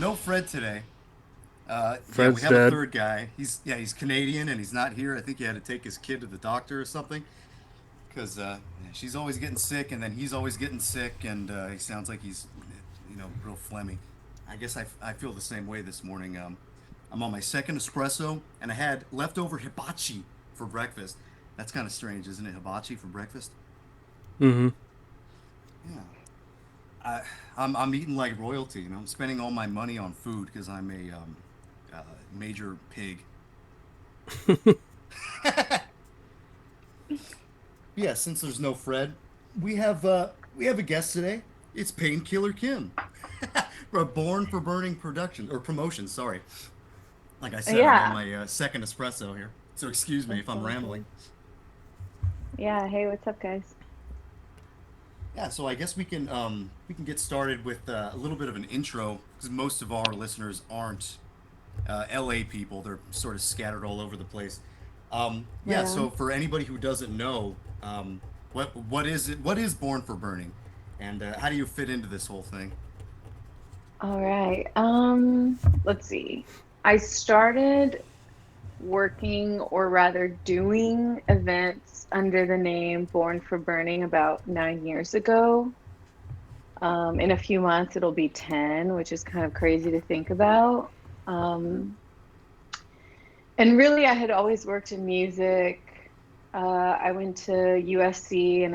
no Fred today. Yeah, we Fred's have a dead. third guy. He's Canadian and he's not here. I think he had to take his kid to the doctor or something because she's always getting sick and then he's always getting sick and he sounds like he's real phlegmy. I guess I feel the same way this morning. I'm on my second espresso and I had leftover hibachi for breakfast. That's kind of strange, isn't it? Hibachi for breakfast? Mm-hmm. Yeah. I, I'm eating like royalty. I'm spending all my money on food because I'm a major pig. Yeah, since there's no Fred, we have a guest today. It's Painkiller Kim. We're Born for Burning production or promotion. Sorry, like I said, I'm on Yeah, my second espresso here, so excuse me if that's I'm all rambling. good. Yeah, hey, what's up, guys? Yeah, so I guess we can get started with a little bit of an intro because most of our listeners aren't LA people. They're sort of scattered all over the place. Right Yeah, on. so for anybody who doesn't know, what is it? What is Born for Burning, and how do you fit into this whole thing? All right. Let's see. I started working, or rather doing events under the name Born for Burning about 9 years ago. In a few months, it'll be 10, which is kind of crazy to think about. Um, and really, I had always worked in music. I went to USC and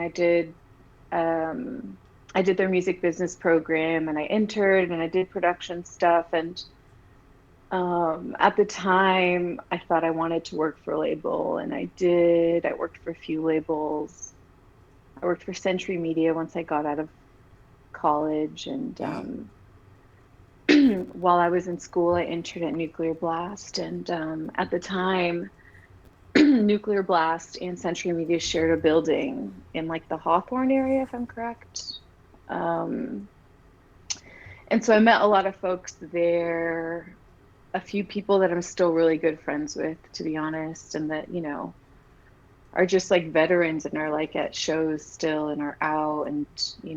um, I did their music business program and I entered and I did production stuff. And at the time, I thought I wanted to work for a label, and I did. I worked for a few labels. I worked for Century Media once I got out of college. And Wow. while I was in school, I interned at Nuclear Blast. And at the time, Nuclear Blast and Century Media shared a building in like the Hawthorne area, if I'm correct. Um, and so I met a lot of folks there, a few people that I'm still really good friends with, to be honest, and that, are just like veterans and are like at shows still and are out and,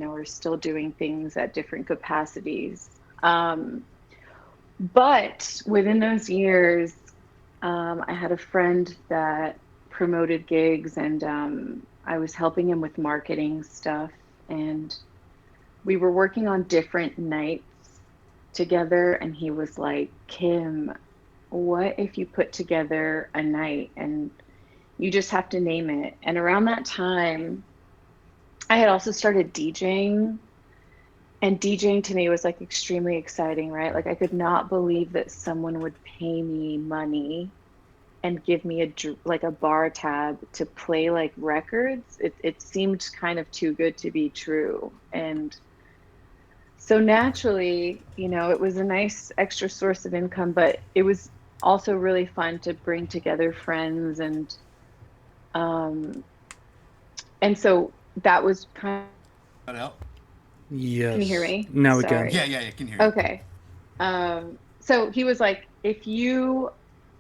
are still doing things at different capacities. Um, but within those years, I had a friend that promoted gigs and I was helping him with marketing stuff. And we were working on different nights together. And he was like, Kim, what if you put together a night and you just have to name it? And around that time, I had also started DJing, and DJing to me was like extremely exciting, right? Like I could not believe that someone would pay me money and give me like a bar tab to play like records. It seemed kind of too good to be true. And so naturally, it was a nice extra source of income, but it was also really fun to bring together friends um and so that was kind. Cut out. Can you hear Yes. me? Now we can. Yeah, Sorry. yeah, yeah. I can hear you. Okay. So he was like, if you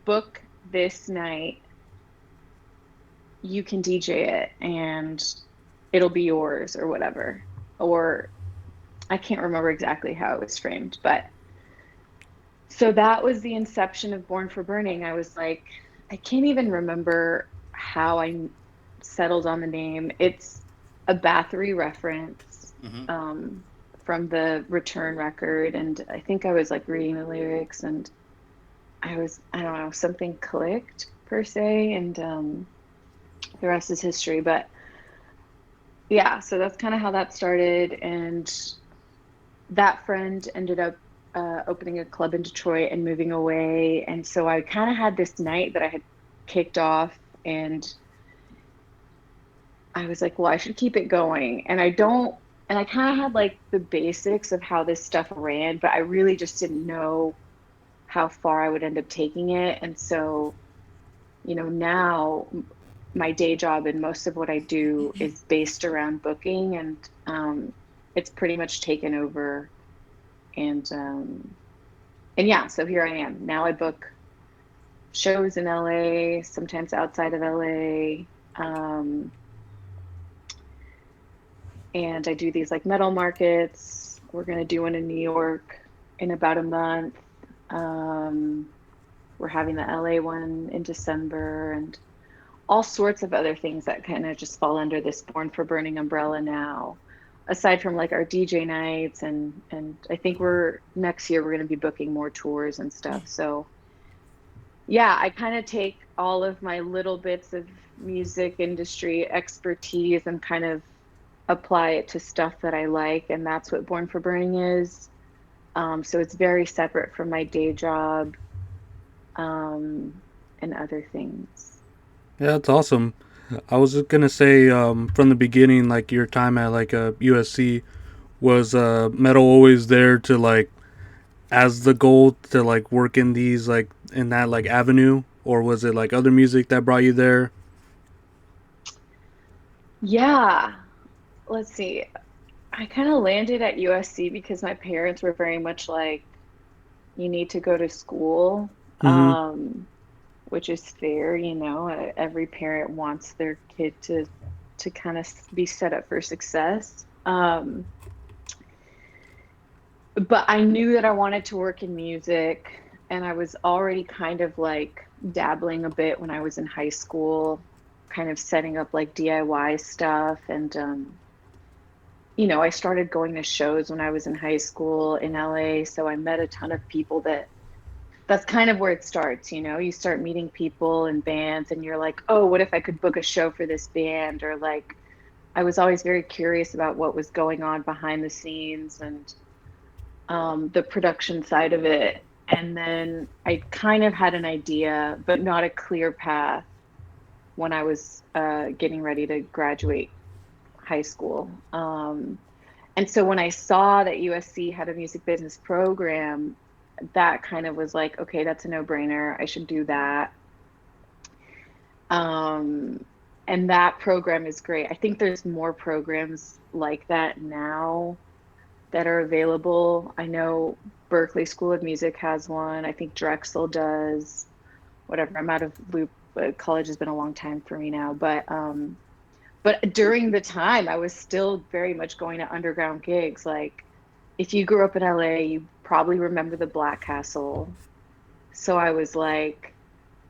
book this night, you can DJ it and it'll be yours or whatever. Or I can't remember exactly how it was framed, but so that was the inception of Born for Burning. I was like, I can't even remember how I settled on the name. It's a Bathory reference Mm-hmm. um, from the Return record. And I think I was like reading the lyrics and I don't know, something clicked per se. And the rest is history. But yeah, so that's kind of how that started. And that friend ended up opening a club in Detroit and moving away. And so I kind of had this night that I had kicked off, and I was like, well, I should keep it going. And I kind of had like the basics of how this stuff ran, but I really just didn't know how far I would end up taking it. And so, now my day job and most of what I do is based around booking, and it's pretty much taken over. And yeah, so here I am. Now I book shows in LA, sometimes outside of LA. And I do these like metal markets. We're going to do one in New York in about a month. Um, we're having the LA one in December and all sorts of other things that kind of just fall under this Born for Burning umbrella now. Aside from like our DJ nights and I think we're next year we're going to be booking more tours and stuff. So yeah, I kind of take all of my little bits of music industry expertise and kind of apply it to stuff that I like, and that's what Born for Burning is. So it's very separate from my day job, um, and other things. Yeah, that's awesome. I was just gonna say, from the beginning, like your time at like USC, was metal always there to like as the goal to like work in these like in that like avenue, or was it like other music that brought you there? Yeah, let's see. I kind of landed at USC because my parents were very much like, you need to go to school, Mm-hmm. which is fair, you know. Every parent wants their kid to kind of be set up for success. But I knew that I wanted to work in music, and I was already kind of like dabbling a bit when I was in high school, kind of setting up like DIY stuff. And, I started going to shows when I was in high school in LA. So I met a ton of people that's kind of where it starts, you know. You start meeting people and bands, and you're like, oh, what if I could book a show for this band? Or like, I was always very curious about what was going on behind the scenes and the production side of it. And then I kind of had an idea, but not a clear path when I was getting ready to graduate high school. And so when I saw that USC had a music business program, that kind of was like, okay, that's a no-brainer. I should do that. Um, and that program is great. I think there's more programs like that now that are available. I know Berkeley School of Music has one. I think Drexel does. Whatever. I'm out of loop. College has been a long time for me now, but during the time, I was still very much going to underground gigs. Like, if you grew up in LA, you probably remember the Black Castle. So I was like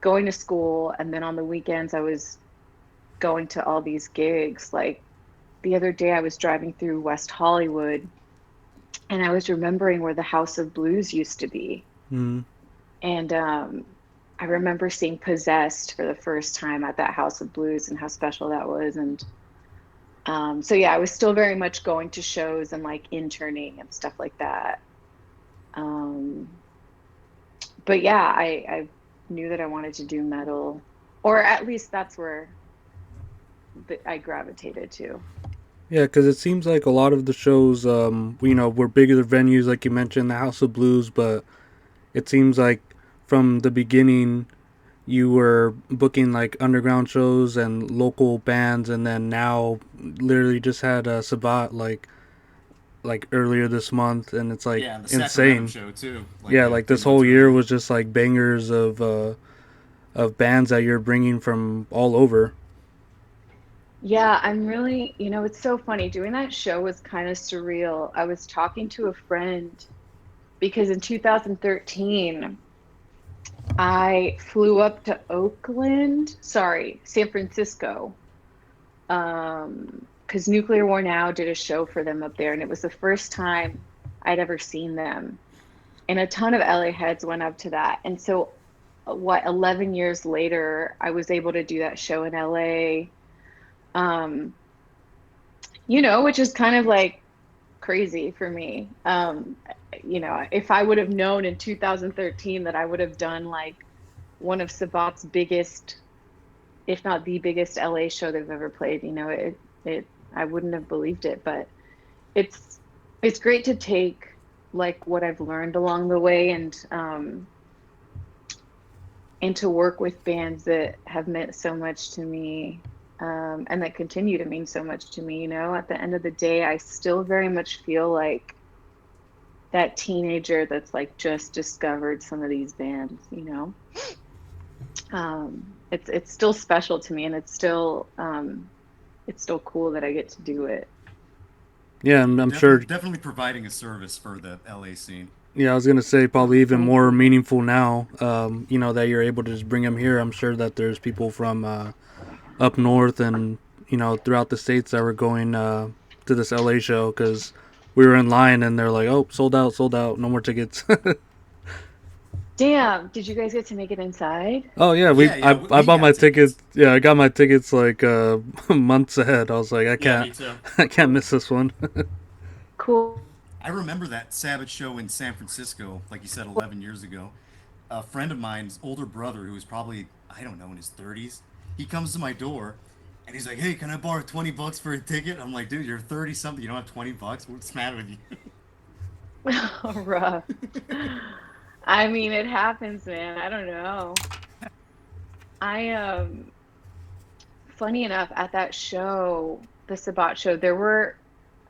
going to school, and then on the weekends, I was going to all these gigs. Like the other day, I was driving through West Hollywood, and I was remembering where the House of Blues used to be. Mm-hmm. And I remember seeing Possessed for the first time at that House of Blues and how special that was. And so yeah, I was still very much going to shows and like interning and stuff like that. Um, but yeah, I knew that I wanted to do metal, or at least that's where I gravitated to. Yeah, because it seems like a lot of the shows, were bigger venues, like you mentioned, the House of Blues, but it seems like from the beginning you were booking like underground shows and local bands, and then now literally just had a Sabat like earlier this month, and it's like Yeah, and the Sacramento insane. show too, like Yeah, a like few this months whole year earlier. was just like bangers of bands that you're bringing from all over. Yeah, I'm really, it's so funny. Doing that show was kind of surreal. I was talking to a friend because in 2013, I flew up to San Francisco, because Nuclear War Now did a show for them up there, and it was the first time I'd ever seen them. And a ton of LA heads went up to that. And so, 11 years later, I was able to do that show in LA, um, which is kind of like crazy for me. If I would have known in 2013 that I would have done like one of Sabat's biggest, if not the biggest LA show they've ever played, I wouldn't have believed it. But it's it's great to take like what I've learned along the way and to work with bands that have meant so much to me, and that continue to mean so much to me. At the end of the day, I still very much feel like that teenager that's like just discovered some of these bands. It's still special to me, and it's still cool that I get to do it. Yeah, Yeah, and you're I'm sure. definitely providing a service for the LA scene. Yeah, I was gonna say probably even Thank more you. meaningful now. That you're able to just bring them here. I'm sure that there's people from up north and throughout the states that were going to this LA show because we were in line and they're like, "Oh, sold out, no more tickets." Damn, did you guys get to make it inside? Oh yeah, Yeah, yeah, I we bought my got tickets. tickets. Yeah, I got my tickets like months ahead. I was like, Yeah, me too. I can't miss this one. Cool. I remember that Sabbath show in San Francisco, like you said, 11 years ago. A friend of mine's older brother, who was probably, I don't know, in his 30s, he comes to my door and he's like, "Hey, can I borrow 20 bucks for a ticket?" I'm like, "Dude, you're 30 something. You don't have 20 bucks. What's the matter with you?" Rough. I mean, it happens, man. I don't know. I funny enough, at that show, the Sabat show, there were,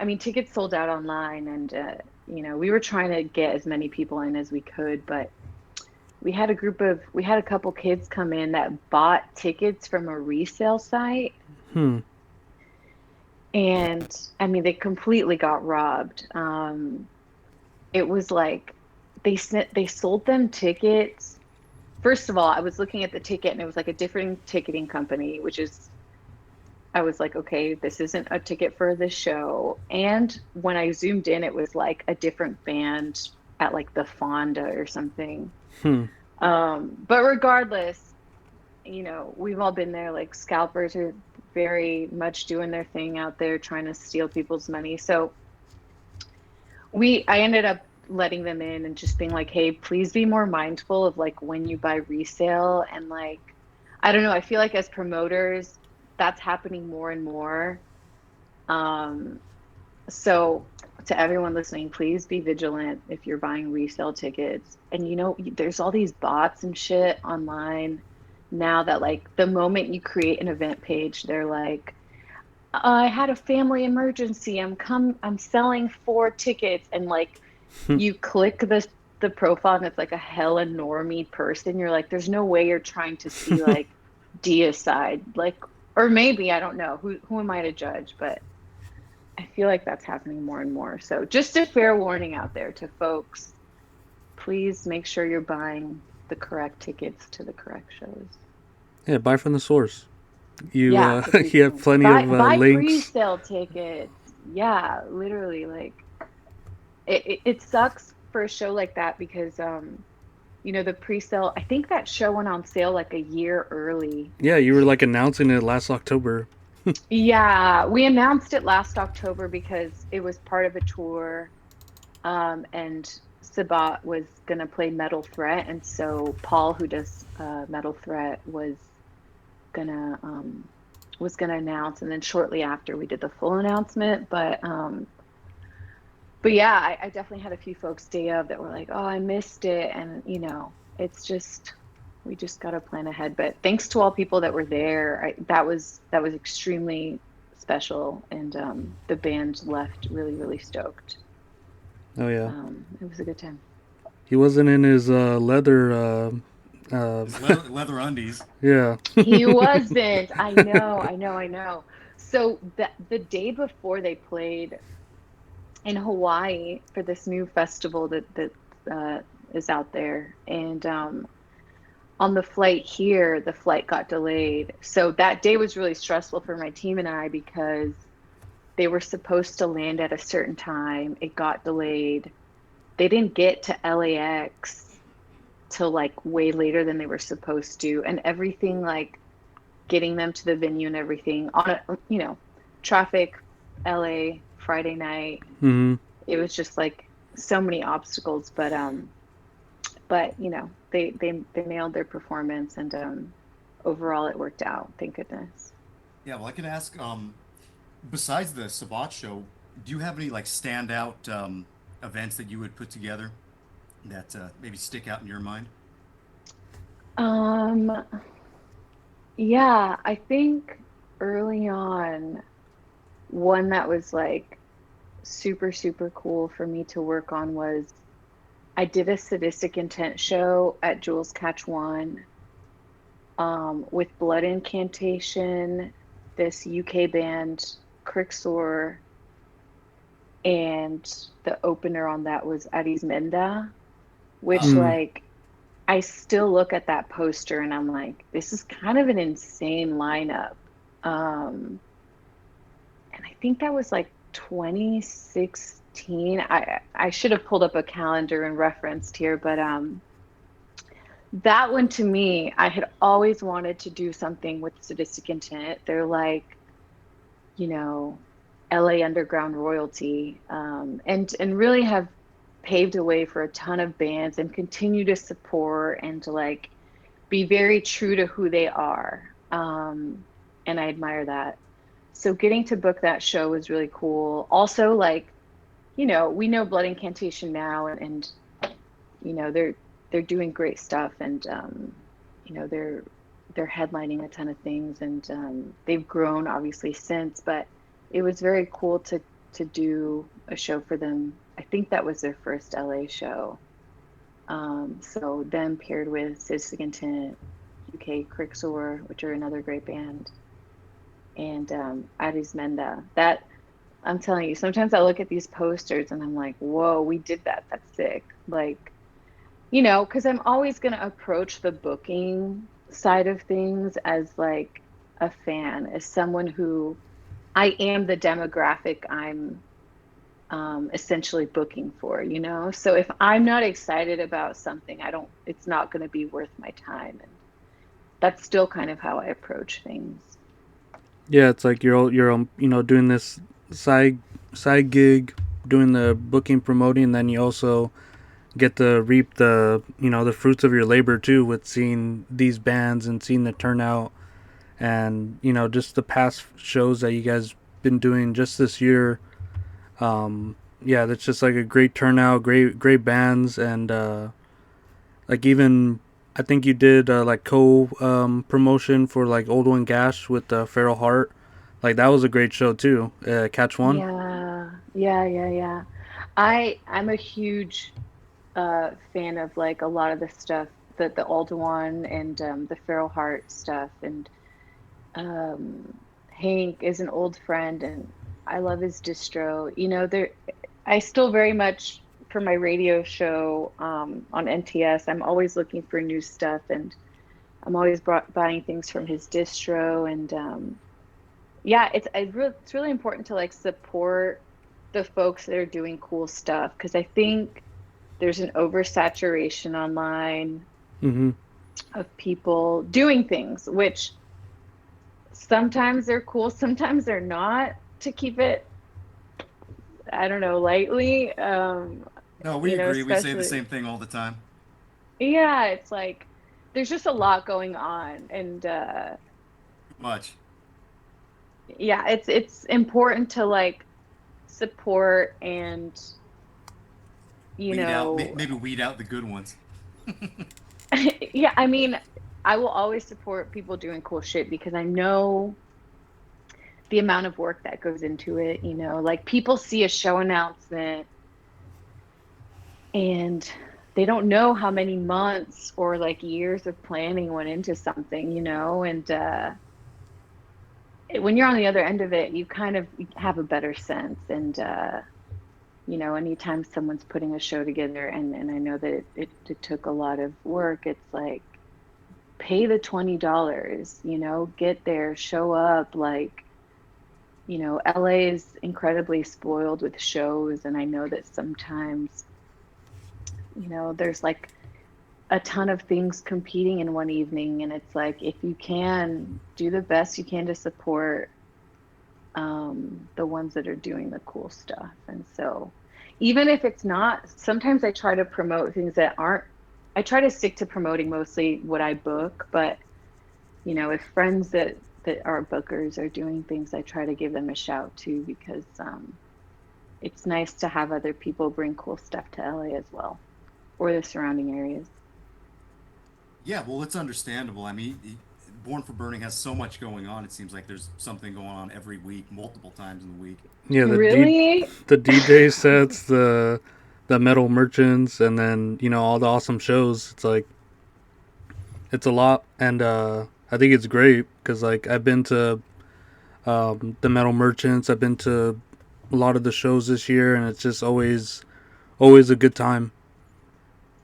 I mean, tickets sold out online, and we were trying to get as many people in as we could, but we had a couple kids come in that bought tickets from a resale site, Hmm. and I mean, they completely got robbed. It was like they sold them tickets. First of all, I was looking at the ticket and it was like a different ticketing company, which is I was like, okay, this isn't a ticket for this show. And when I zoomed in, it was like a different band at like the Fonda or something. Hmm. But regardless, we've all been there. Like scalpers are very much doing their thing out there trying to steal people's money. So I ended up letting them in and just being like, hey, please be more mindful of like when you buy resale and like I don't know, I feel like as promoters, that's happening more and more. Um, so to everyone listening, please be vigilant if you're buying resale tickets. And there's all these bots and shit online now that like the moment you create an event page, they're like, I had a family emergency. I'm selling 4 tickets and like you click the profile and it's like a hella normie person. You're like, there's no way you're trying to see like deicide, like, or maybe I don't know. Who am I to judge? But I feel like that's happening more and more. So just a fair warning out there to folks. Please make sure you're buying the correct tickets to the correct shows. Yeah, buy from the source. You Yeah, the you have pre-sale. plenty Buy of buy links. pre-sale tickets. Yeah, literally like it sucks for a show like that because the pre-sale, I think that show went on sale like a year early. Yeah, you were like announcing it last October. Yeah, we announced it last October because it was part of a tour, and Sabat was gonna play Metal Threat, and so Paul, who does Metal Threat, gonna was gonna announce, and then shortly after we did the full announcement. But yeah, I definitely had a few folks day of that were like, "Oh, I missed it," and it's just we just got to plan ahead. But thanks to all people that were there, that was extremely special, and the band left really really stoked. Oh yeah, It was a good time. he wasn't in his leather. Uh, His leather undies. yeah. He wasn't. I know, I know, I know. So the day before they played in Hawaii for this new festival that uh, is out there, and on the flight here, the flight got delayed. So that day was really stressful for my team and I because they were supposed to land at a certain time. It got delayed. They didn't get to LAX till like way later than they were supposed to, and everything like getting them to the venue and everything on traffic, LA, Friday night. Hmm. It was just like so many obstacles, but they nailed their performance, and overall it worked out, thank goodness. Yeah, well, I can ask, besides the Sabat show, do you have any like standout events that you would put together that maybe stick out in your mind? um yeah, I think early on, one that was like super super cool for me to work on was I did a sadistic intent show at Jules Catch One, with Blood Incantation, this UK band Crixor, and the opener on that was Arizmenda, which Oh, Mm. like I still look at that poster and I'm like, this is kind of an insane lineup. Um, and I think that was like 2016. I should have pulled up a calendar and referenced here, but that one to me, I had always wanted to do something with Sadistic Intent. They're like, you know, LA underground royalty, and really have paved a way for a ton of bands and continue to support and to like be very true to who they are. And I admire that. So getting to book that show was really cool. Also, like, we know Blood Incantation now, and they're doing great stuff, and they're headlining a ton of things, and they've grown obviously since. But it was very cool to do a show for them. I think that was their first LA show. So them paired with Citizen Intent, UK Crixor, which are another great band, and Aris Menda. That I'm telling you, sometimes I look at these posters and I'm like, whoa, we did that. That's sick. Like, because I'm always going to approach the booking side of things as like a fan, as someone who I am the demographic I'm essentially booking for. So if I'm not excited about something, it's not going to be worth my time. And that's still kind of how I approach things. Yeah, it's like you're doing this side side gig, doing the booking, promoting, and then you also get to reap the fruits of your labor too, with seeing these bands and seeing the turnout, and just the past shows that you guys been doing just this year. Yeah, that's just like a great turnout, great bands, and like even I think you did like co promotion for like Old One Gash with Feral Heart. Like that was a great show too. Catch one. Yeah, yeah, yeah, yeah. I'm a huge fan of like a lot of the stuff that the Aldewan and the Feral Heart stuff, and um, Hank is an old friend, and I love his distro. I still very much for my radio show on NTS. I'm always looking for new stuff, and I'm always buying things from his distro, and yeah, it's really important to like support the folks that are doing cool stuff because I think there's an oversaturation online Mm-hmm. of people doing things, which sometimes they're cool, sometimes they're not, to keep it, I don't know, lightly. no, we agree. We say the Especially, same thing all the time. yeah, it's like there's just a lot going on. And Much. yeah, it's important to like support and, you Weed out, know, maybe weed out the good ones. yeah, I mean, I will always support people doing cool shit because I know the amount of work that goes into it. Like people see a show announcement and they don't know how many months or like years of planning went into something. And when you're on the other end of it, you kind of have a better sense. And anytime someone's putting a show together, and I know that it took a lot of work, it's like pay the $20, get there, show up. Like, LA is incredibly spoiled with shows, and I know that sometimes, there's like a ton of things competing in one evening, and it's like if you can do the best you can to support the ones that are doing the cool stuff. And so, even if it's not, sometimes I try to promote things that aren't. I try to stick to promoting mostly what I book, but if friends that are bookers are doing things, I try to give them a shout too because it's nice to have other people bring cool stuff to LA as well, or the surrounding areas. Yeah, well, it's understandable. I mean, Born for Burning has so much going on. It seems like there's something going on every week, multiple times in the week. Yeah, Really? the DJ sets, the metal merchants, and then all the awesome shows. It's like it's a lot, and I think it's great because like I've been to the metal merchants. I've been to a lot of the shows this year, and it's just always a good time.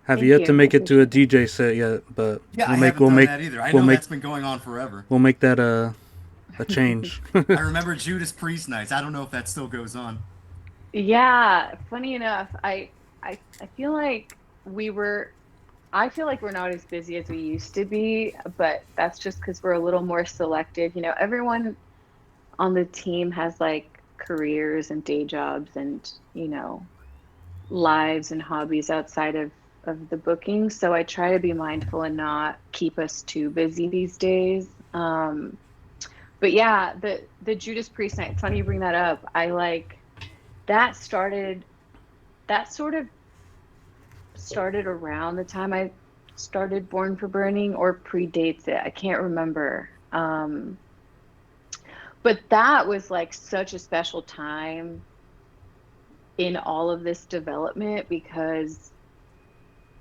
Have Thank yet to you. I make it to a appreciate it. DJ set yet, but Yeah, I haven't done that either. I we'll know make that's been going on forever. we'll make that a change. I remember Judas Priest nights. I don't know if that still goes on. Yeah, funny enough, I feel like we were I feel like we're not as busy as we used to be, but that's just because we're a little more selective. Everyone on the team has like careers and day jobs and, lives and hobbies outside of the booking. So I try to be mindful and not keep us too busy these days. But yeah, the Judas Priest night, it's funny you bring that up. I like that started that sort of started around the time I started Born for Burning or predates it. I can't remember. But that was like such a special time in all of this development because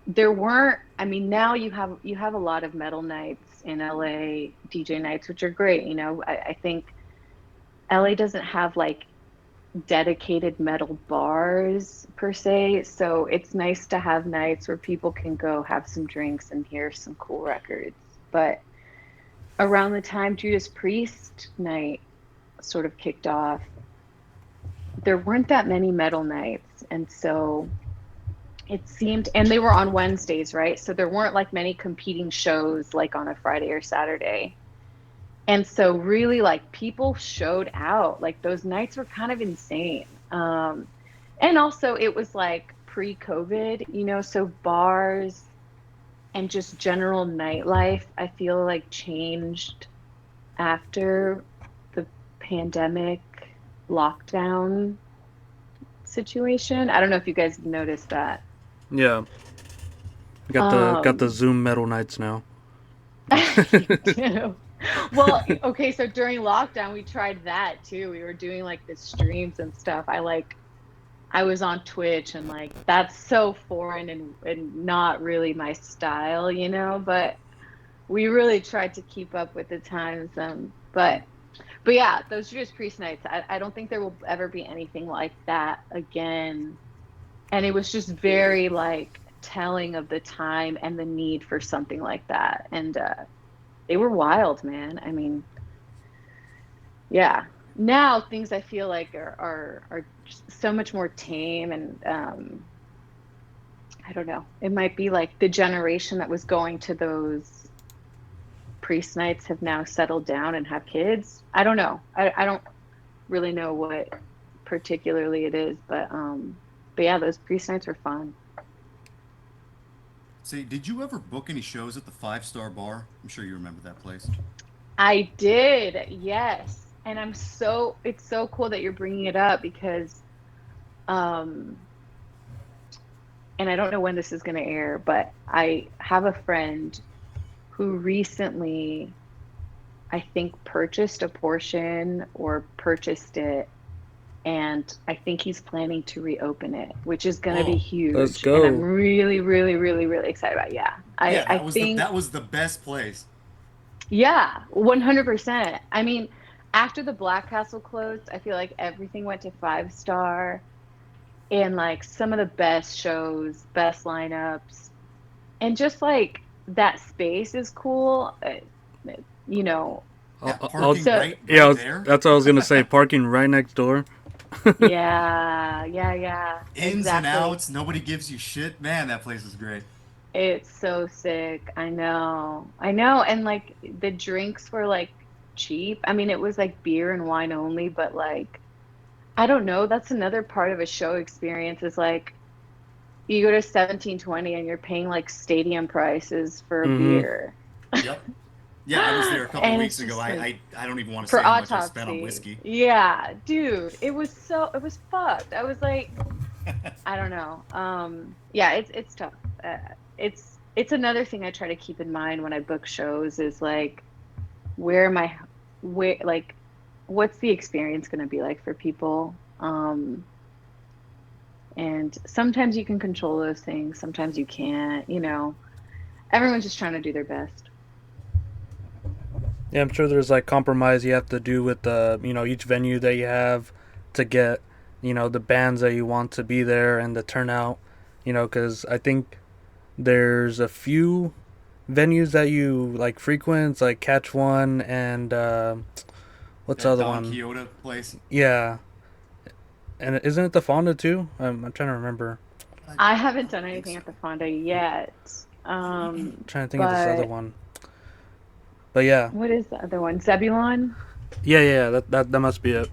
there weren't, I mean, now you have a lot of metal nights in LA, DJ nights, which are great. I think LA doesn't have like dedicated metal bars per se. So it's nice to have nights where people can go have some drinks and hear some cool records. But around the time Judas Priest night sort of kicked off, there weren't that many metal nights. And so it seemed, and they were on Wednesdays, right? So there weren't like many competing shows like on a Friday or Saturday. And so really like people showed out. Like those nights were kind of insane. And also it was like pre-COVID, so bars and just general nightlife, I feel like changed after the pandemic lockdown situation. I don't know if you guys noticed that. Yeah, got the Um, Zoom metal nights now. you do. Well, okay, so during lockdown, we tried that too. We were doing like the streams and stuff. I was on Twitch and like that's so foreign and not really my style, but we really tried to keep up with the times. But yeah, those Judas Priest nights, I don't think there will ever be anything like that again. And it was just very like telling of the time and the need for something like that. And they were wild, man. I mean, yeah. Now things I feel like are just so much more tame and I don't know. It might be like the generation that was going to those priest nights have now settled down and have kids. I don't know. I don't really know what particularly it is, but yeah, those priest nights were fun. Say, did you ever book any shows at the Five Star Bar? I'm sure you remember that place. I did, yes. And it's so cool that you're bringing it up because, um, and I don't know when this is going to air, but I have a friend who recently, I think, purchased a portion or purchased it. And I think he's planning to reopen it, which is going to be Oh, Let's huge. And I'm go. really, really, really, really excited about it. Yeah. yeah, I that think, was the best place. yeah, 100%. I mean, after the Black Castle closed, I feel like everything went to five star and like some of the best shows, best lineups, and just like that space is cool. You know, Yeah, I was, parking so yeah, right there. that's what I was gonna say. Parking right next door. yeah, yeah, yeah, Ins and exactly. outs, nobody gives you shit. Man, that place is great. It's so sick. I know. I know. And like the drinks were like cheap. I mean, it was like beer and wine only, but like, I don't know. That's another part of a show experience is like you go to 1720 and you're paying like stadium prices for a Mm-hmm. beer. Yep. Yeah, I was there a couple And weeks it's ago. just like I don't even want to for say how much I spent on autopsy. whiskey. Yeah, dude, it was fucked. I was like, I don't know. Yeah, it's tough. It's another thing I try to keep in mind when I book shows is like where am I where like what's the experience going to be like for people? And sometimes you can control those things, sometimes you can't. Everyone's just trying to do their best. Yeah, I'm sure there's like compromise you have to do with each venue that you have to get the bands that you want to be there and the turnout. Because I think there's a few venues that you like frequent, like Catch One and what's the That other Don one? Quixote place. Yeah, and isn't it the Fonda too? I'm trying to remember. I, I I haven't don't done think anything so. at the Fonda yet. I'm trying to think of this other But one. But yeah, what is the other one? Zebulon? yeah. That must be it.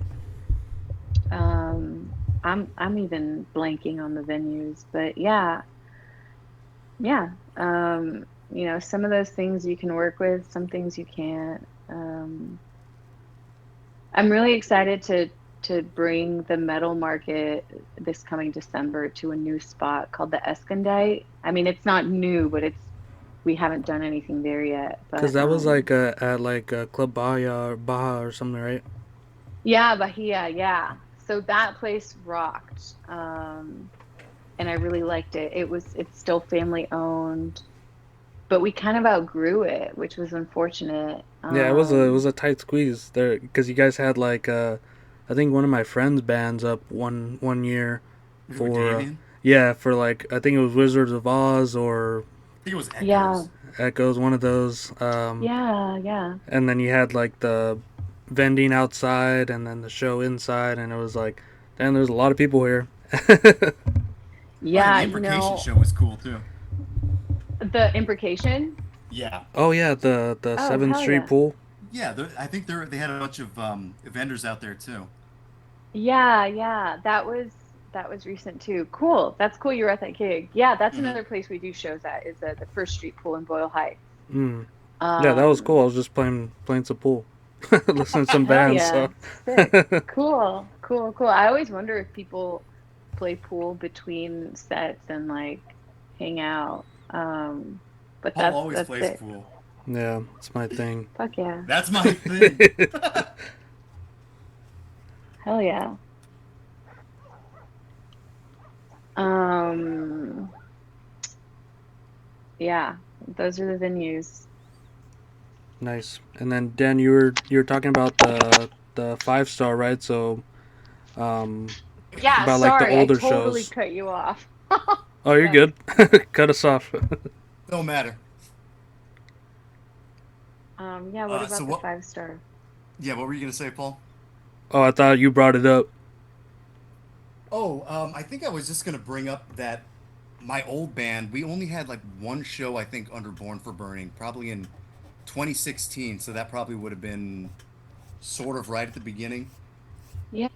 Um, I'm even blanking on the venues, but yeah, yeah. Some of those things you can work with, some things you can't. I'm really excited to bring the metal market this coming December to a new spot called the Escondite. I mean, it's not new, but we haven't done anything there yet. Cause But that was like at like Club Baja or something, right? yeah, Bahia, yeah. So that place rocked. And I really liked it. It's still family owned, but we kind of outgrew it, which was unfortunate. Yeah, it was a tight squeeze there because you guys had like I think one of my friends' bands up one year Who, for Damien? yeah, for like I think it was Wizards of Oz or I think it was Yeah, Echoes. Echoes, one of those. yeah, yeah. And then you had like the vending outside and then the show inside, and it was like, damn, there's a lot of people here. Oh yeah, Yeah, the Imprecation show was cool too. the imprecation. Yeah, Oh yeah, the Oh, Seventh hell Street yeah. pool. yeah. I think they had a bunch of vendors out there too. Yeah, yeah. That was recent too. Cool. That's cool you were at that gig. Yeah, that's Hmm. another place we do shows at is the First Street Pool in Boyle Heights. Mm. Yeah, that was cool. Um, I was just playing some pool, listening to some Hell bands. So yeah. Sick. Cool. Cool. Cool. I always wonder if people play pool between sets and like hang out. But Paul that's always that's plays sick. pool. yeah, it's my thing. Fuck yeah. That's my thing. Hell yeah. Um, yeah, those are the venues. Nice. And then Dan, you were talking about the 5 star, right? So um, Yeah, about like the sorry, I older totally shows. cut you off. Oh, you're Sorry. good. Cut us off. Don't matter. Yeah, what So about the what? 5 star? Yeah, what were you gonna say, Paul? Oh, I thought you brought it up. Oh, I think I was just gonna bring up that my old band, we only had like one show, I think, under Born for Burning, probably in 2016. So that probably would have been sort of right at the beginning. Yeah.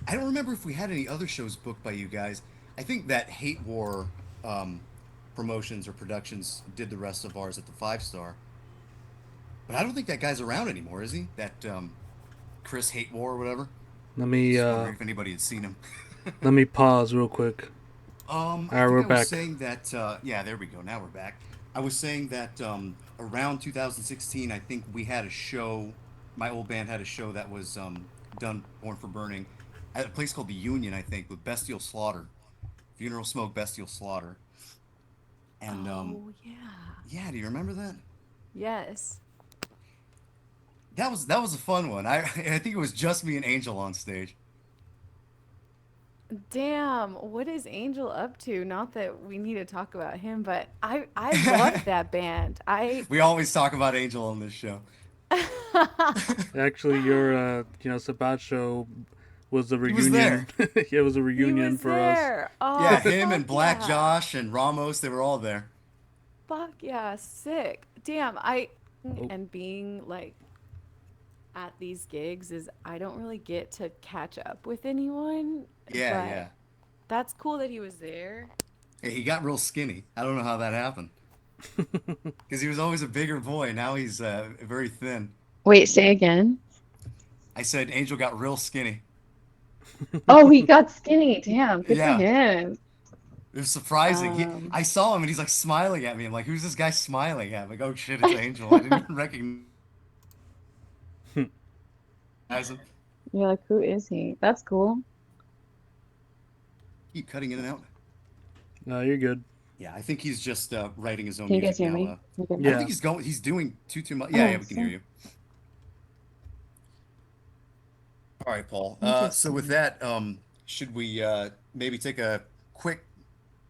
I don't remember if we had any other shows booked by you guys. I think that Hate War um, promotions or productions did the rest of ours at the 5 star. But I don't think that guy's around anymore, is he? That Chris Hate War or whatever. Let me Just uh wondering if anybody had seen him. let me pause real quick. I All right, think we're I was back. saying that. Yeah, there we go. Now we're back. I was saying that around 2016, I think we had a show. My old band had a show that was done, Born for Burning, at a place called the Union, I think, with Bestial Slaughter, Funeral Smoke, Bestial Slaughter, and Oh, yeah. yeah, do you remember that? Yes. That was a fun one. I think it was just me and Angel on stage. Damn, what is Angel up to? Not that we need to talk about him, but I loved that band. I We always talk about Angel on this show. Actually, your Sabat show was a He was reunion. there. Yeah, it was a He reunion was for us. there. Oh, Yeah, him fuck and Black yeah. Josh and Ramos, they were all there. Fuck yeah, sick. Damn, I Oh, and being like at these gigs is I don't really get to catch up with anyone, Yeah, but yeah. that's cool that he was there. Hey, he got real skinny. I don't know how that happened. Because he was always a bigger boy. Now he's very thin. Wait, say again. I said Angel got real skinny. Oh, he got skinny. Damn, good for Yeah, him. it was surprising. Um, I saw him and he's like smiling at me. I'm like, who's this guy smiling at? I'm like, oh shit, it's Angel. I didn't even recognize him. you're like, who is he? That's cool. Keep cutting in and out. no, you're good. Yeah, I think he's just writing his own Can you guys music hear now. me? You good? I don't think Yeah. he's going. He's doing too much. Yeah, yeah, Oh, we can hear sick. you. All right, Paul. So with Interesting. that, should we maybe take a quick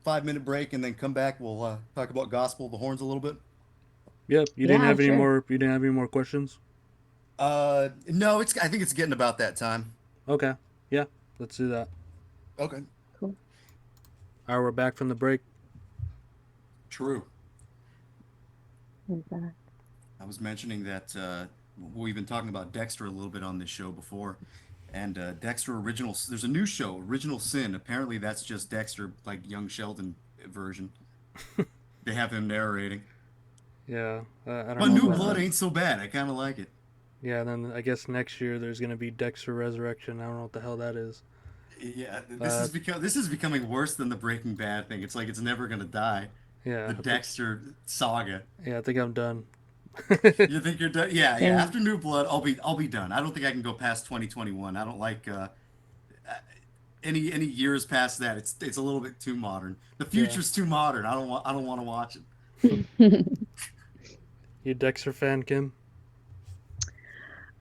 5 minute break and then come back? We'll talk about Gospel of the Horns a little bit. Yep. You didn't Yeah, have any sure. more. You didn't have any more questions. No, it's I think it's getting about that time. Okay. Yeah. Let's do that. Okay. Cool. All right. We're back from the break. True. We're back. I was mentioning that we've been talking about Dexter a little bit on this show before, and Dexter Original. There's a new show, Original Sin. Apparently, that's just Dexter, like young Sheldon version. They have him narrating. Yeah. I don't But know New about Blood that. ain't so bad. I kind of like it. Yeah. Then I guess next year there's gonna be Dexter Resurrection. I don't know what the hell that is. Yeah, Uh. this is becoming worse than the Breaking Bad thing. It's like it's never gonna die. Yeah. The Dexter saga. Yeah. I think I'm done. You think you're done? Yeah, yeah. Yeah. After New Blood, I'll be done. I don't think I can go past 2021. I don't like any years past that. It's a little bit too modern. The Yeah. future's too modern. I don't want to watch it. You a Dexter fan, Kim?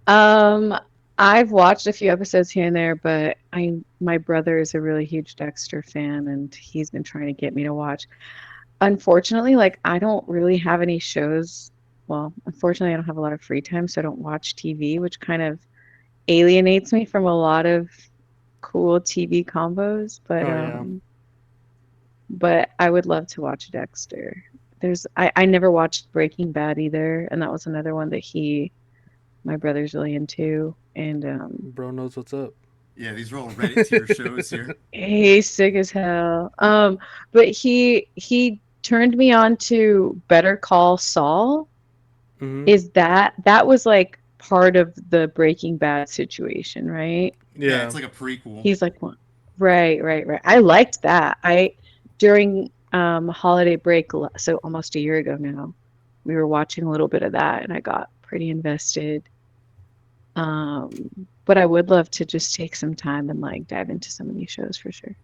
Um, I've watched a few episodes here and there, but my brother is a really huge Dexter fan, and he's been trying to get me to watch. Unfortunately, like I don't really have any shows. Well, unfortunately, I don't have a lot of free time, so I don't watch TV, which kind of alienates me from a lot of cool TV combos. Oh yeah. But I would love to watch Dexter. I never watched Breaking Bad either, and that was another one that my brother's really into, and Bro knows what's up. Yeah, these are all Reddit tier shows here. he's sick as hell. But he turned me on to Better Call Saul. Hmm. Is that was like part of the Breaking Bad situation, right? Yeah, Yeah. it's like a prequel. He's like, "What?" Right, right, right. I liked that. I during holiday break, so almost a year ago now, we were watching a little bit of that, and I got pretty invested. But I would love to just take some time and like dive into some of these shows for sure.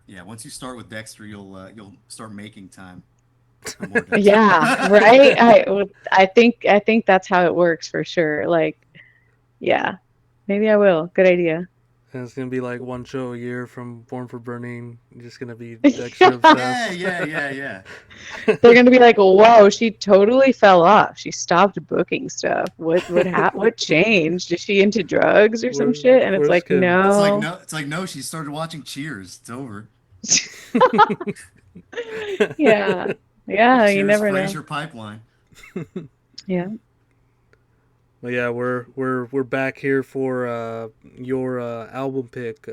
Yeah, once you start with Dexter, you'll start making time for more Dexter. Yeah, right. I think that's how it works for sure. Like, yeah, maybe I will. Good idea. And it's gonna be like one show a year from Born for Burning. Just gonna be Dexter Yeah, obsessed. yeah, yeah, yeah. They're gonna be like, "Whoa, she totally fell off. She stopped booking stuff. What changed? Is she into drugs or some Where, shit?" And it's where's like, Kim? "No." It's like no. She started watching Cheers. It's over. Yeah. Yeah, you Cheers, never know. Frasier Pipeline. Yeah. But yeah, we're back here for your album pick.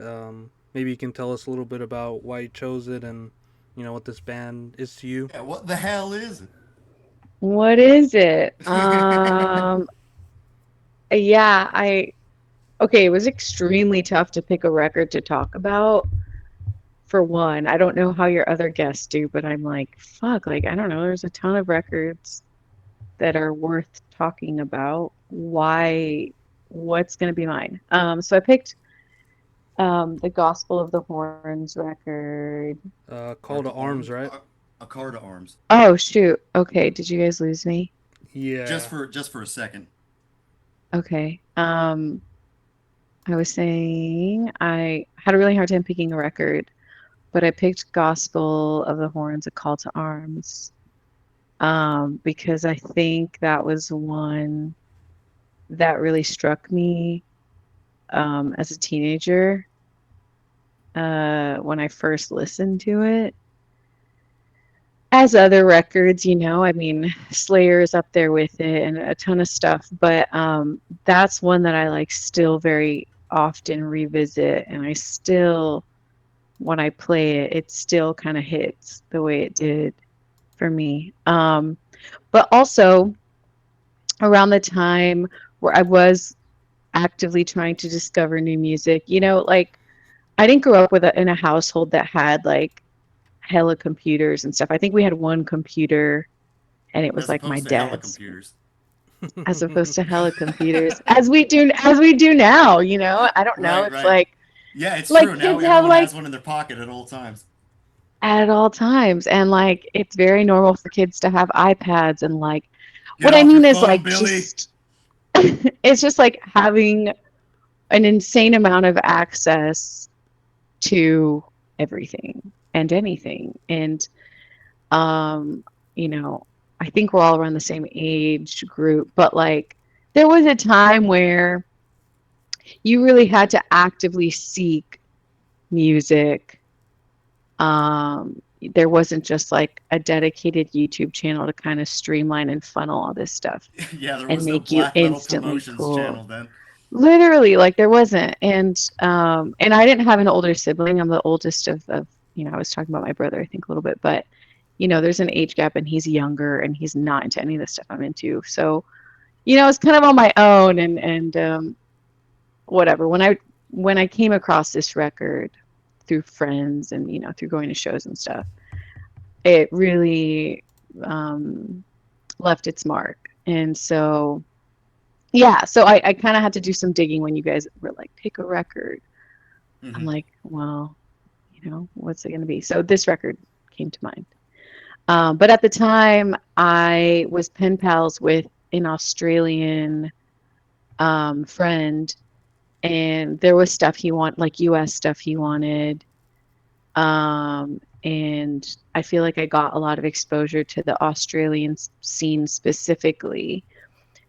Maybe you can tell us a little bit about why you chose it and what this band is to you. Yeah, what the hell is What is it? it? Yeah, okay, it was extremely tough to pick a record to talk about. For one, I don't know how your other guests do, but I'm like, fuck, like I don't know, there's a ton of records that are worth talking about. What's gonna be mine? So I picked the Gospel of the Horns record. Call to Arms, right? A car to arms. Oh shoot. Okay, did you guys lose me? Yeah. Just for a second. Okay. I was saying I had a really hard time picking a record, but I picked Gospel of the Horns, A Call to Arms, because I think that was one that really struck me as a teenager when I first listened to it. As other records, I mean, Slayer is up there with it and a ton of stuff, but that's one that I like still very often revisit, and I still, when I play it, it still kind of hits the way it did for me. But also around the time where I was actively trying to discover new music, like I didn't grow up in a household that had like hella computers and stuff. I think we had one computer, and it was As like my opposed to hella dad's, computers. as opposed to hella computers, as we do now. I don't know. Right, It's right. like Yeah, it's true. like Now kids have everyone like has one in their pocket at all times. at all times, and like it's very normal for kids to have iPads, and like Get what I off your mean is phone, like Billy. just it's just like having an insane amount of access to everything and anything. And um, you know, I think we're all around the same age group, but like there was a time where you really had to actively seek music. There wasn't just like a dedicated YouTube channel to kind of streamline and funnel all this stuff Yeah, there and was no make you black metal instantly promotions cool. channel then. Literally, like there wasn't. And I didn't have an older sibling. I'm the oldest of, I was talking about my brother, I think a little bit, but there's an age gap and he's younger and he's not into any of the stuff I'm into. So, it's kind of on my own and whatever. When I came across this record through friends and through going to shows and stuff, it really um, left its mark. And so yeah, so I kind of had to do some digging when you guys were like, pick a record. I'm Hmm. like, well, what's it going to be? So this record came to mind. But at the time, I was pen pals with an Australian friend, and there was stuff he wanted, like US stuff he wanted. And I feel like I got a lot of exposure to the Australian scene specifically.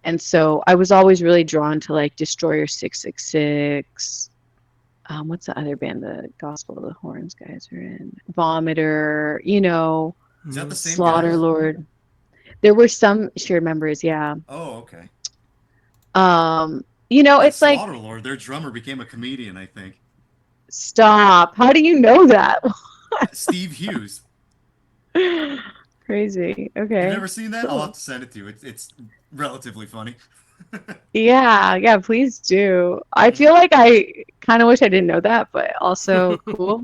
And so I was always really drawn to like Destroyer 666. What's the other band the Gospel of the Horns guys are in? Vomiter, Is that the same Slaughter guys? Lord. There were some shared members, yeah. Oh, okay. Yeah, It's like, Slaughter Lord, their drummer became a comedian, I think. stop. How do you know that? Steve Hughes. Crazy. You've Okay. never seen that? I'll have Cool. to send it to you. It's relatively funny. Yeah, yeah, please do. I Mhm. feel like I kind of wish I didn't know that, but also cool.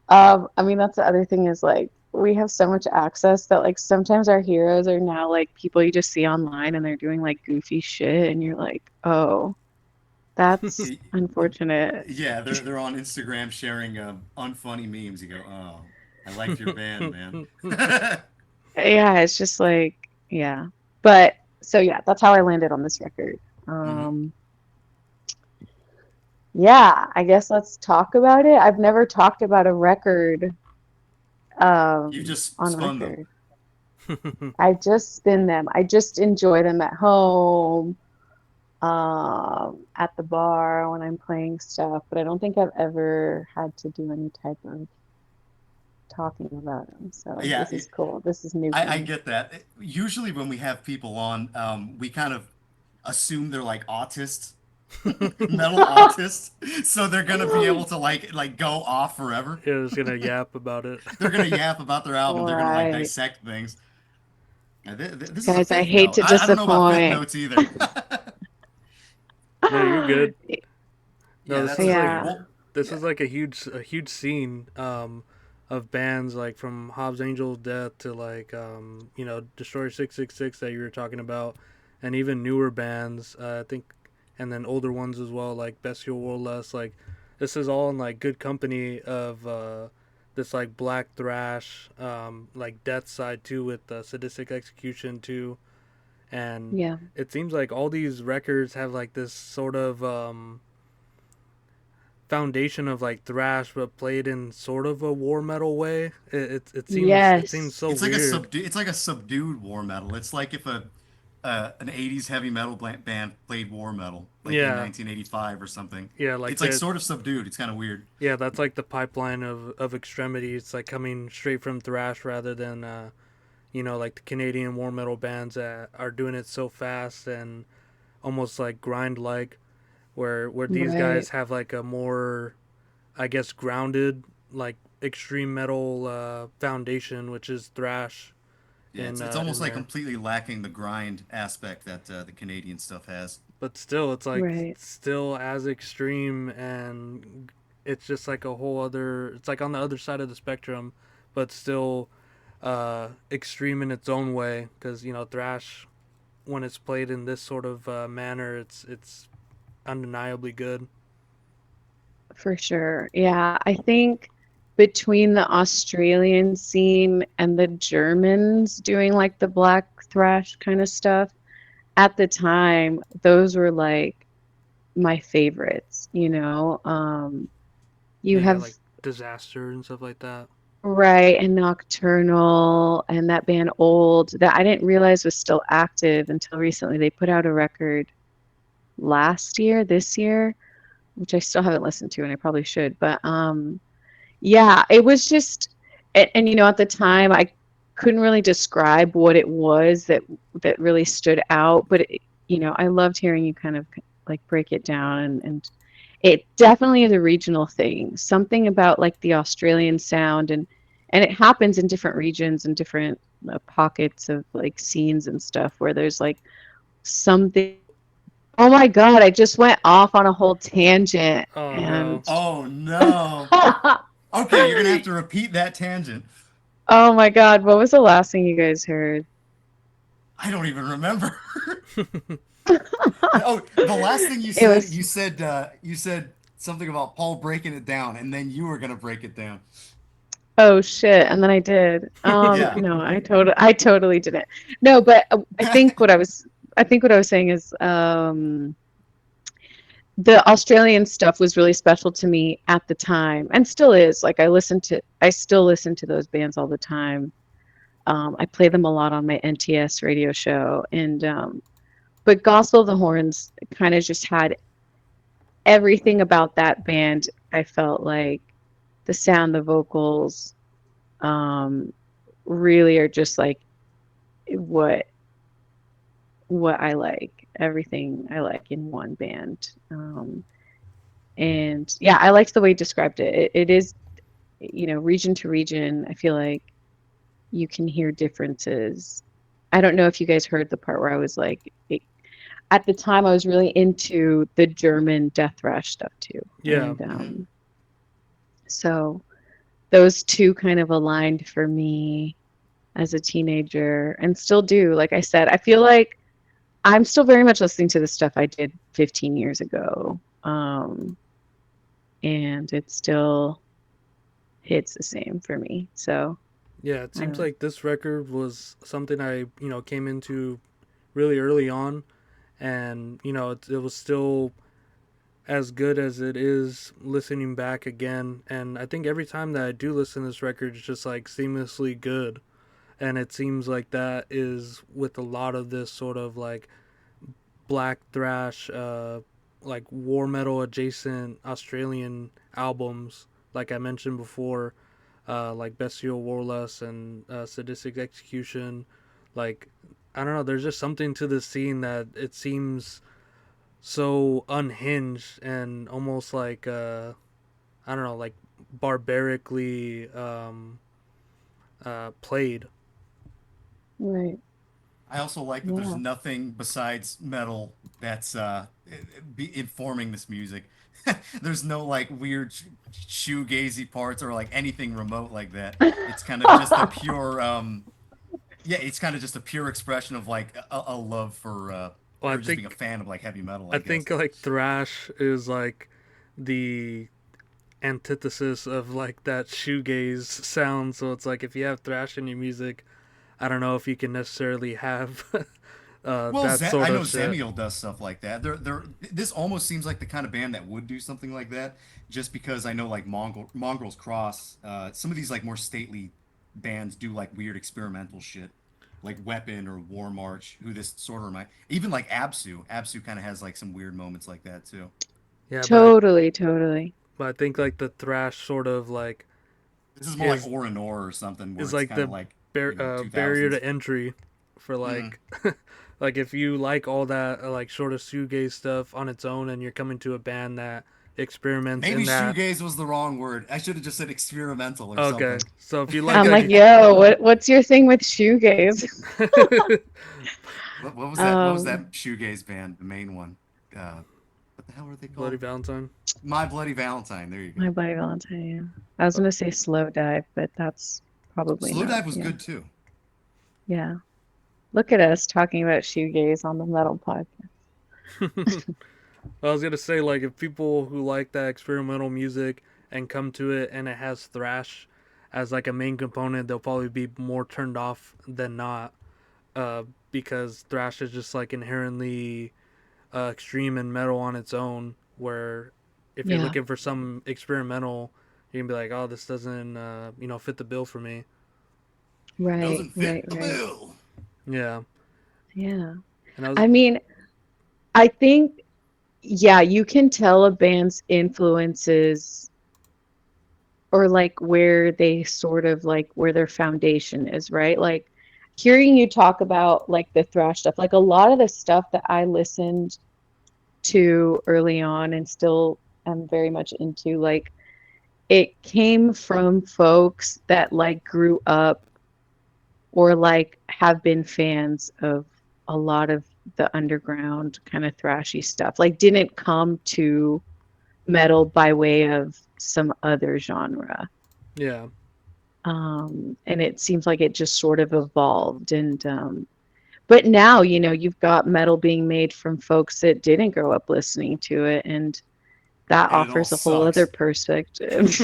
I mean, that's the other thing is like we have so much access that like sometimes our heroes are now like people you just see online and they're doing like goofy shit and you're like, oh, that's unfortunate. Yeah, they're on Instagram sharing unfunny memes. You go, oh, I liked your band, man. Yeah, it's just like, yeah. But so yeah, that's how I landed on this record. Hmm. Um, yeah, I guess let's talk about it. I've never talked about a record You just on spun them. record. I just spin them. I just enjoy them at home, at the bar when I'm playing stuff, but I don't think I've ever had to do any type of talking about them. So Yeah, this is cool. This is new for I me. get that. Usually when we have people on, we kind of assume they're like autists, metal autists, so they're gonna be able to like go off forever. Yeah, just gonna yap about it. They're gonna yap about their album. They're gonna like Right. dissect things. This is a Guys, I fifth hate note. to I don't know about fifth disappoint. notes either. No, you're good. No, Yeah, this that's is a like Yeah. well. this Yeah. is like a huge scene of bands like from Hobbs Angel Death to like Destroyer 666 that you were talking about, and even newer bands I think, and then older ones as well like Bestial World Less. Like this is all in like good company of this like black thrash like death side too with Sadistic Execution too, and Yeah. it seems like all these records have like this sort of foundation of like thrash but played in sort of a war metal way. It seems so Yes. It's like a weird. subdued. It's like a subdued war metal. It's like if a an '80s heavy metal band played war metal, like in Yeah, 1985 or something. yeah, like It's like that. sort of subdued. It's kind of weird. Yeah, that's like the pipeline of extremity. It's like coming straight from thrash rather than like the Canadian war metal bands that are doing it so fast and almost like grind like, where these Right. guys have like a more, I guess, grounded like extreme metal foundation, which is thrash Yeah, it's in almost like there. completely lacking the grind aspect that the Canadian stuff has. But still, it's like Right. still as extreme, and it's just like a whole other. It's like on the other side of the spectrum, but still extreme in its own way. Because thrash, when it's played in this sort of manner, it's undeniably good. For sure. Yeah. I think. between the Australian scene and the Germans doing like the black thrash kind of stuff. At the time, those were like my favorites, you know. You Yeah, have like Disaster and stuff like that. Right, and Nocturnal and that band Old that I didn't realize was still active until recently. They put out a record last year, this year, which I still haven't listened to and I probably should. But yeah, it was just and you know at the time I couldn't really describe what it was that really stood out, but you know, I loved hearing you kind of like break it down and it definitely is a regional thing. Something about like the Australian sound and it happens in different regions and different pockets of like scenes and stuff where there's like something. Oh my God, I just went off on a whole tangent Oh and no. Oh no. Okay, you're gonna have to repeat that tangent. oh my God, what was the last thing you guys heard? I don't even remember. Oh, the last thing It was you said something about Paul breaking it down, and then you were gonna break it down. oh shit, and then I did. Yeah. No, I totally didn't. No, but I think what I was saying is the Australian stuff was really special to me at the time and still is. Like I still listen to those bands all the time. I play them a lot on my NTS radio show and but Gospel of the Horns kind of just had everything about that band. I felt like the sound, the vocals, um, really are just like what what I like. Everything I like in one band. And yeah, I liked the way you described it. It is, you know, region to region. I feel like you can hear differences. I don't know if you guys heard the part where I was like, at the time I was really into the German death thrash stuff too, Yeah. and Hmm. so those two kind of aligned for me as a teenager and still do. Like I said, I feel like I'm still very much listening to the stuff I did 15 years ago. And it still hits the same for me. So Yeah, it I don't seems know. like this record was something I came into really early on, and it was still as good as it is listening back again. And I think every time that I do listen to this record, it's just like seamlessly good. And it seems like that is with a lot of this sort of like black thrash, like war metal adjacent Australian albums, like I mentioned before, like Bestial Warlust and Sadistic Execution. Like, I don't know, there's just something to the scene that it seems so unhinged and almost like, I don't know, like barbarically played. Right. I also like that there's Yeah. nothing besides metal that's informing this music. There's no like weird shoegazy parts or like anything remote like that. It's kind of just a pure yeah, it's kind of just a pure expression of like a love for Well, or just being a fan of like heavy metal, I I guess. think like thrash is like the antithesis of like that shoegaze sound. So it's like if you have thrash in your music, I don't know if you can necessarily have Well, that sort I know of shit. Zemiel does stuff like that. This almost seems like the kind of band that would do something like that, just because I know like Mongrel's Cross. Some of these like more stately bands do like weird experimental shit, like Weapon or War March. Who this sort of remind, even like Absu. Absu kind of has like some weird moments like that too. Yeah, Totally, totally. but I think like the thrash sort of like This is more like is Or and Or something, where is it's like kind the of like two barrier thousands. to entry for Mm-hmm. like like if you like all that like sort of shoegaze stuff on its own and you're coming to a band that experiments Maybe in that. shoegaze was the wrong word. I should have just said experimental or Okay, something. so if you like I'm like, like yo, what's your thing with shoegaze? What was that? What was Um, that shoegaze band? The main one. What the hell were they Bloody called? Valentine. My Bloody Valentine. There you My go. Bloody Valentine, yeah. I was Uh, gonna say Slow Dive, but that's probably Slow not. Dive was Yeah. good too. Yeah. Look at us talking about shoegaze on the metal podcast. I was gonna say like if people who like that experimental music and come to it and it has thrash as like a main component, they'll probably be more turned off than not. Because thrash is just like inherently extreme and metal on its own. Where if you're Yeah. looking for some experimental, you can be like, oh, this doesn't fit the bill for me. Right, Doesn't right, fit the right. bill. Yeah, Yeah. and I was I mean, I think, yeah, you can tell a band's influences or like where they sort of like where their foundation is, right? Like hearing you talk about like the thrash stuff, like a lot of the stuff that I listened to early on and still am very much into, like it came from folks that like grew up or like have been fans of a lot of the underground kind of thrashy stuff. Like didn't come to metal by way of some other genre. yeah, And it seems like it just sort of evolved. And but now, you've got metal being made from folks that didn't grow up listening to it, and that And it all offers a whole other sucks. perspective.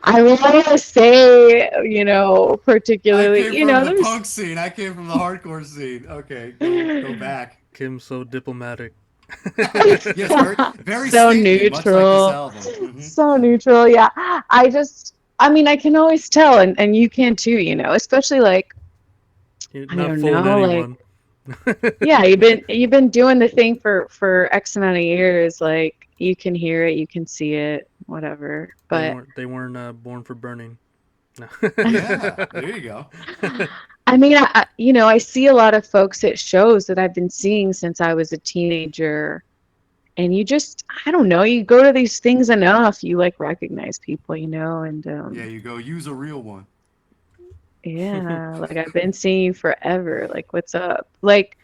I want to say, I particularly, came from the there's punk scene. I came from the hardcore scene. Okay, go back. Kim's so diplomatic. Yes, very very so stately, much like this neutral, album. so neutral. Yeah, I mean, I can always tell, and you can too, especially like, You're I not don't fooling know, like, anyone. yeah, you've been doing the thing for X amount of years. Like, you can hear it, you can see it, whatever. But They weren't born for burning. No. Yeah, there you go. I mean, I see a lot of folks at shows that I've been seeing since I was a teenager, and you just, I don't know, you go to these things enough, you like recognize people, and Yeah, you go use a real one. yeah, like I've been seeing you forever. Like, what's up? Like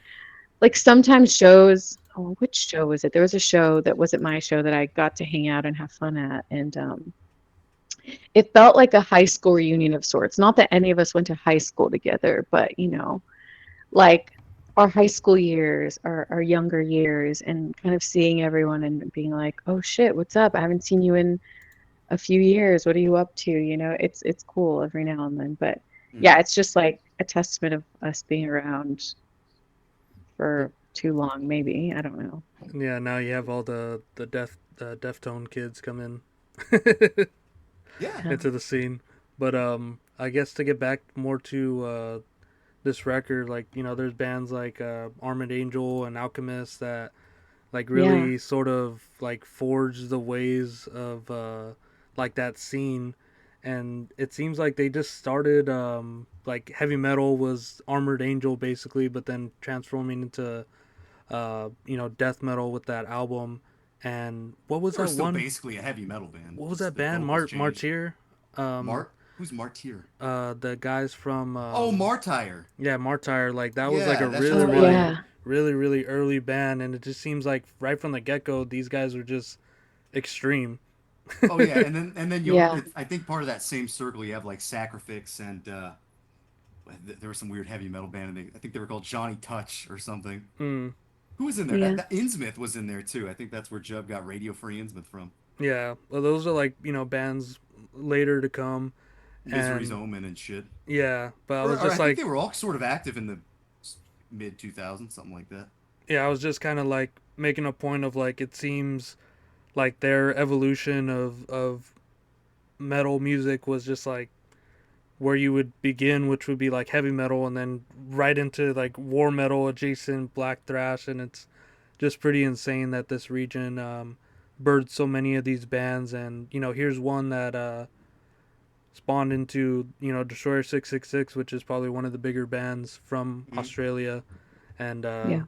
sometimes shows, oh, which show was it? There was a show that wasn't my show that I got to hang out and have fun at, and it felt like a high school reunion of sorts. Not that any of us went to high school together, but like our high school years, our younger years, and kind of seeing everyone and being like, oh shit, what's up? I haven't seen you in a few years. What are you up to? It's cool every now and then. But yeah, Hmm. it's just like a testament of us being around for too long, maybe. I don't know. Yeah, now you have all the Deftone kids come in Yeah. Yeah. into the scene. But I guess to get back more to this record, like there's bands like Armored Angel and Alchemist that like Yeah. really sort of like forged the ways of like that scene. And it seems like they just started like heavy metal was Armored Angel basically, but then transforming into death metal with that album. And what was They were that still one? basically a heavy metal band. What was Just that the band? vocals changed. Martyr. Um, Who's Martyr? the guys from Oh, Martyr. yeah, Martyr. Like that was like Yeah, a that shit's really, Oh, fire. really, yeah. really, really early band, and it just seems like right from the get go, these guys were just extreme. Oh yeah, and then Yeah. I think part of that same circle you have like Sacrifix and there was some weird heavy metal band. And I think they were called Johnny Touch or something. Mm, Who was in there? Yeah. Innsmouth was in there too. I think that's where Jub got Radio Free Innsmouth from. yeah, well, those are like bands later to come, Misery's and Omen and shit. yeah, but I was Or just I think like, they were all sort of active in the mid 2000s, something like that. yeah, I was just kind of like making a point of like it seems like their evolution of metal music was just like where you would begin, which would be like heavy metal, and then right into like war metal adjacent black thrash, and it's just pretty insane that this region birthed so many of these bands. And here's one that spawned into Destroyer 666, which is probably one of the bigger bands from Mm. Australia, and Yeah.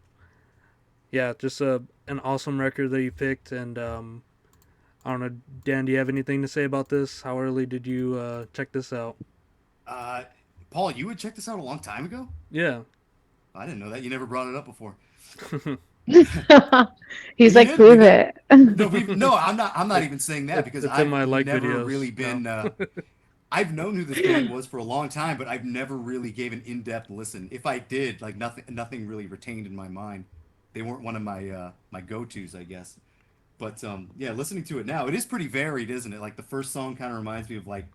yeah, just an awesome record that you picked. And I don't know, Dan, do you have anything to say about this? How early did you check this out? Uh, Paul, you had checked this out a long time ago? Yeah. I didn't know that. You never brought it up before. He's You like, did? We prove never. it. No, no. I'm not even saying that because It's in I've my like never videos. really No. been. I've known who this band was for a long time, but I've never really gave an in-depth listen. If I did, like nothing really retained in my mind. They weren't one of my my go-tos, I guess. But yeah, listening to it now, it is pretty varied, isn't it? Like the first song kind of reminds me of like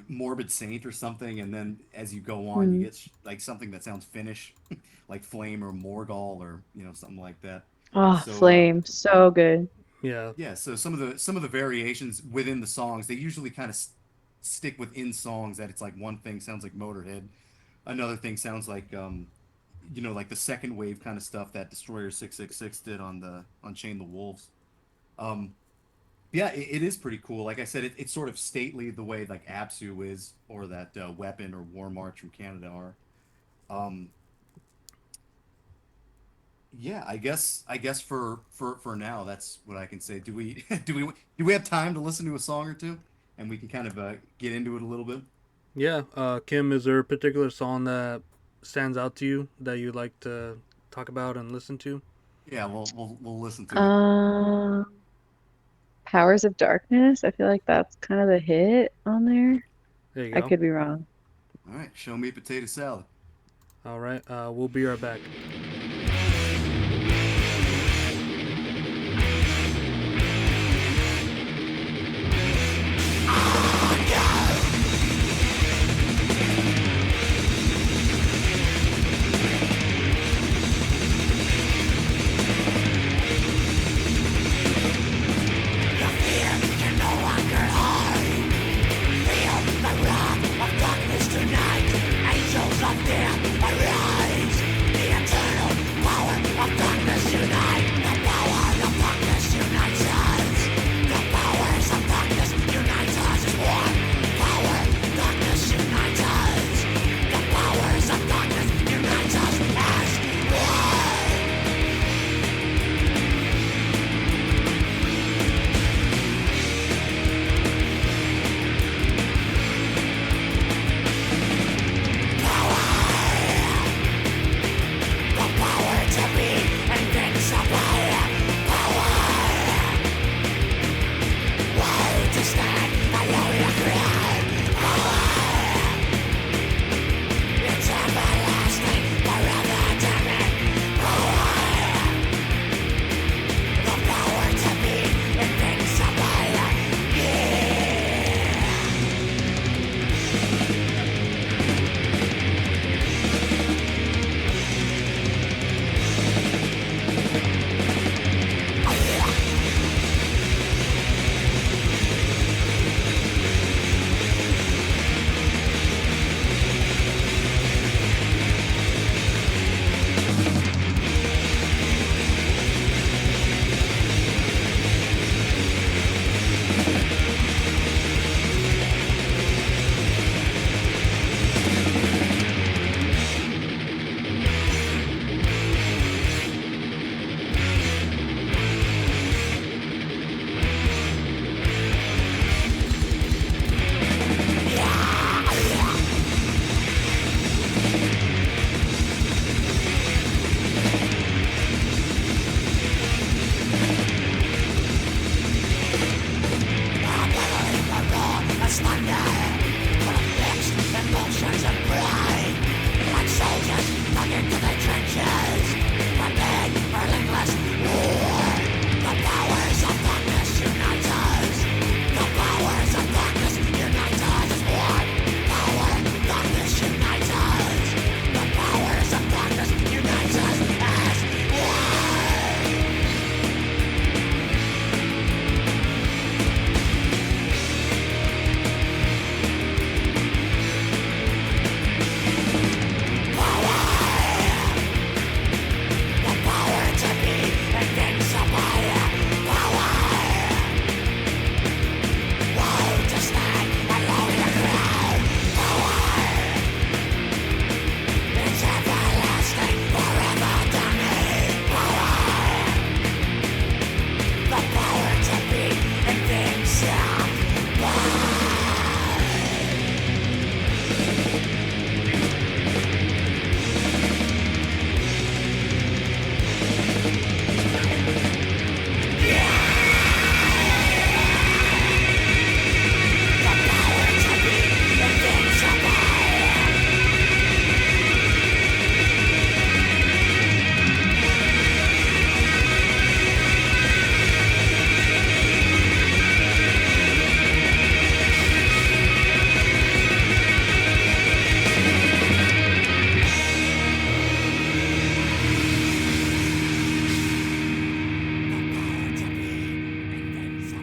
Morbid Saint or something, and then as you go on, you Mm. get like something that sounds Finnish, like Flame or Morgul or something like that. Oh, So Flame, so good. Yeah. yeah, so some of the variations within the songs, they usually kind of stick within songs that it's like one thing sounds like Motorhead, another thing sounds like like the second wave kind of stuff that Destroyer 666 did on Chain the Wolves. Um, yeah, it is pretty cool. Like I said, it's sort of stately the way like Absu is, or that Weapon or War March from Canada are. Um, yeah, I guess for now, that's what I can say. Do we do we have time to listen to a song or two, and we can kind of get into it a little bit? Yeah. Kim, is there a particular song that stands out to you that you like to talk about and listen to? Yeah, we'll listen to it. Um, Powers of Darkness. I feel like that's kind of the hit on there. There you I go. could be wrong. All right, show me potato salad. All right. We'll be right back. Tonight, angels of death arise, the eternal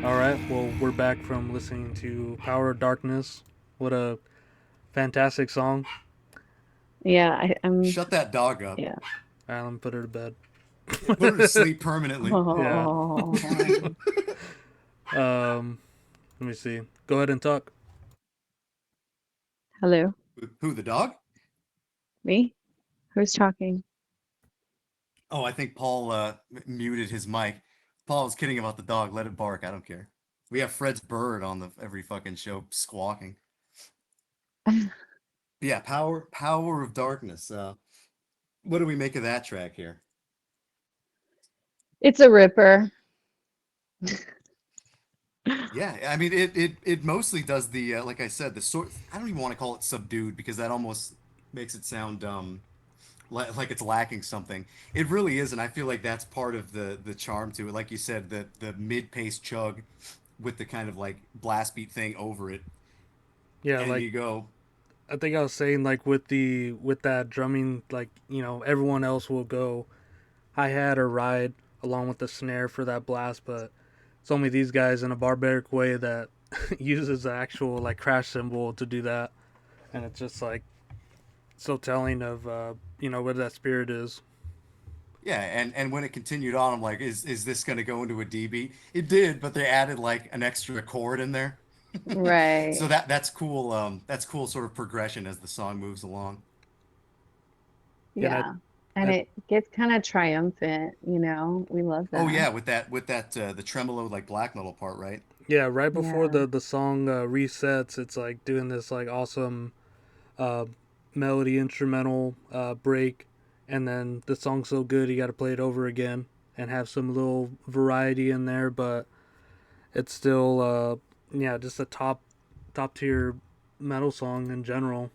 All right. Well, we're back from listening to Power of Darkness. What a fantastic song. Yeah, I'm. Shut that dog up. Yeah. All right, let me put her to bed. Put her to sleep permanently. Yeah. Oh, Let me see. Go ahead and talk. hello, Who, the dog? me? Who's talking? Oh, I think Paul muted his mic. Paul was kidding about the dog. Let it bark. I don't care. We have Fred's bird on the every fucking show squawking. But yeah, power of darkness. What do we make of that track here? It's a ripper. Yeah, I mean it mostly does the like I said the sort. I don't even want to call it subdued because that almost makes it sound like it's lacking something. It really is, and I feel like that's part of the charm to it. Like you said, the mid pace chug with the kind of like blast beat thing over it, Yeah, and like you go, I think I was saying, like with that drumming, like everyone else will go hi hat or ride along with the snare for that blast, but it's only these guys in a barbaric way that uses the actual like crash cymbal to do that, and it's just like so telling of where that spirit is. yeah, and when it continued on, I'm like, is this going to go into a D beat? It did, but they added like an extra chord in there, Right. so that's cool. That's cool sort of progression as the song moves along. And Yeah. And I it gets kind of triumphant, We love Oh that. yeah, with that the tremolo like black metal part, right? yeah, right before Yeah. the song resets, it's like doing this like awesome uh, melody instrumental break, and then the song's so good you got to play it over again and have some little variety in there, but it's still yeah, just a top tier metal song in general.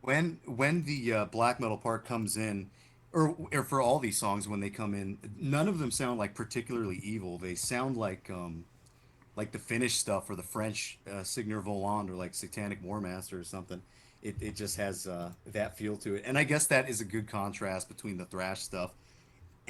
When the black metal part comes in, or for all these songs when they come in, none of them sound like particularly evil. They sound like the Finnish stuff or the French Signor Volant or like Satanic War Master or something. It just has that feel to it, and I guess that is a good contrast between the thrash stuff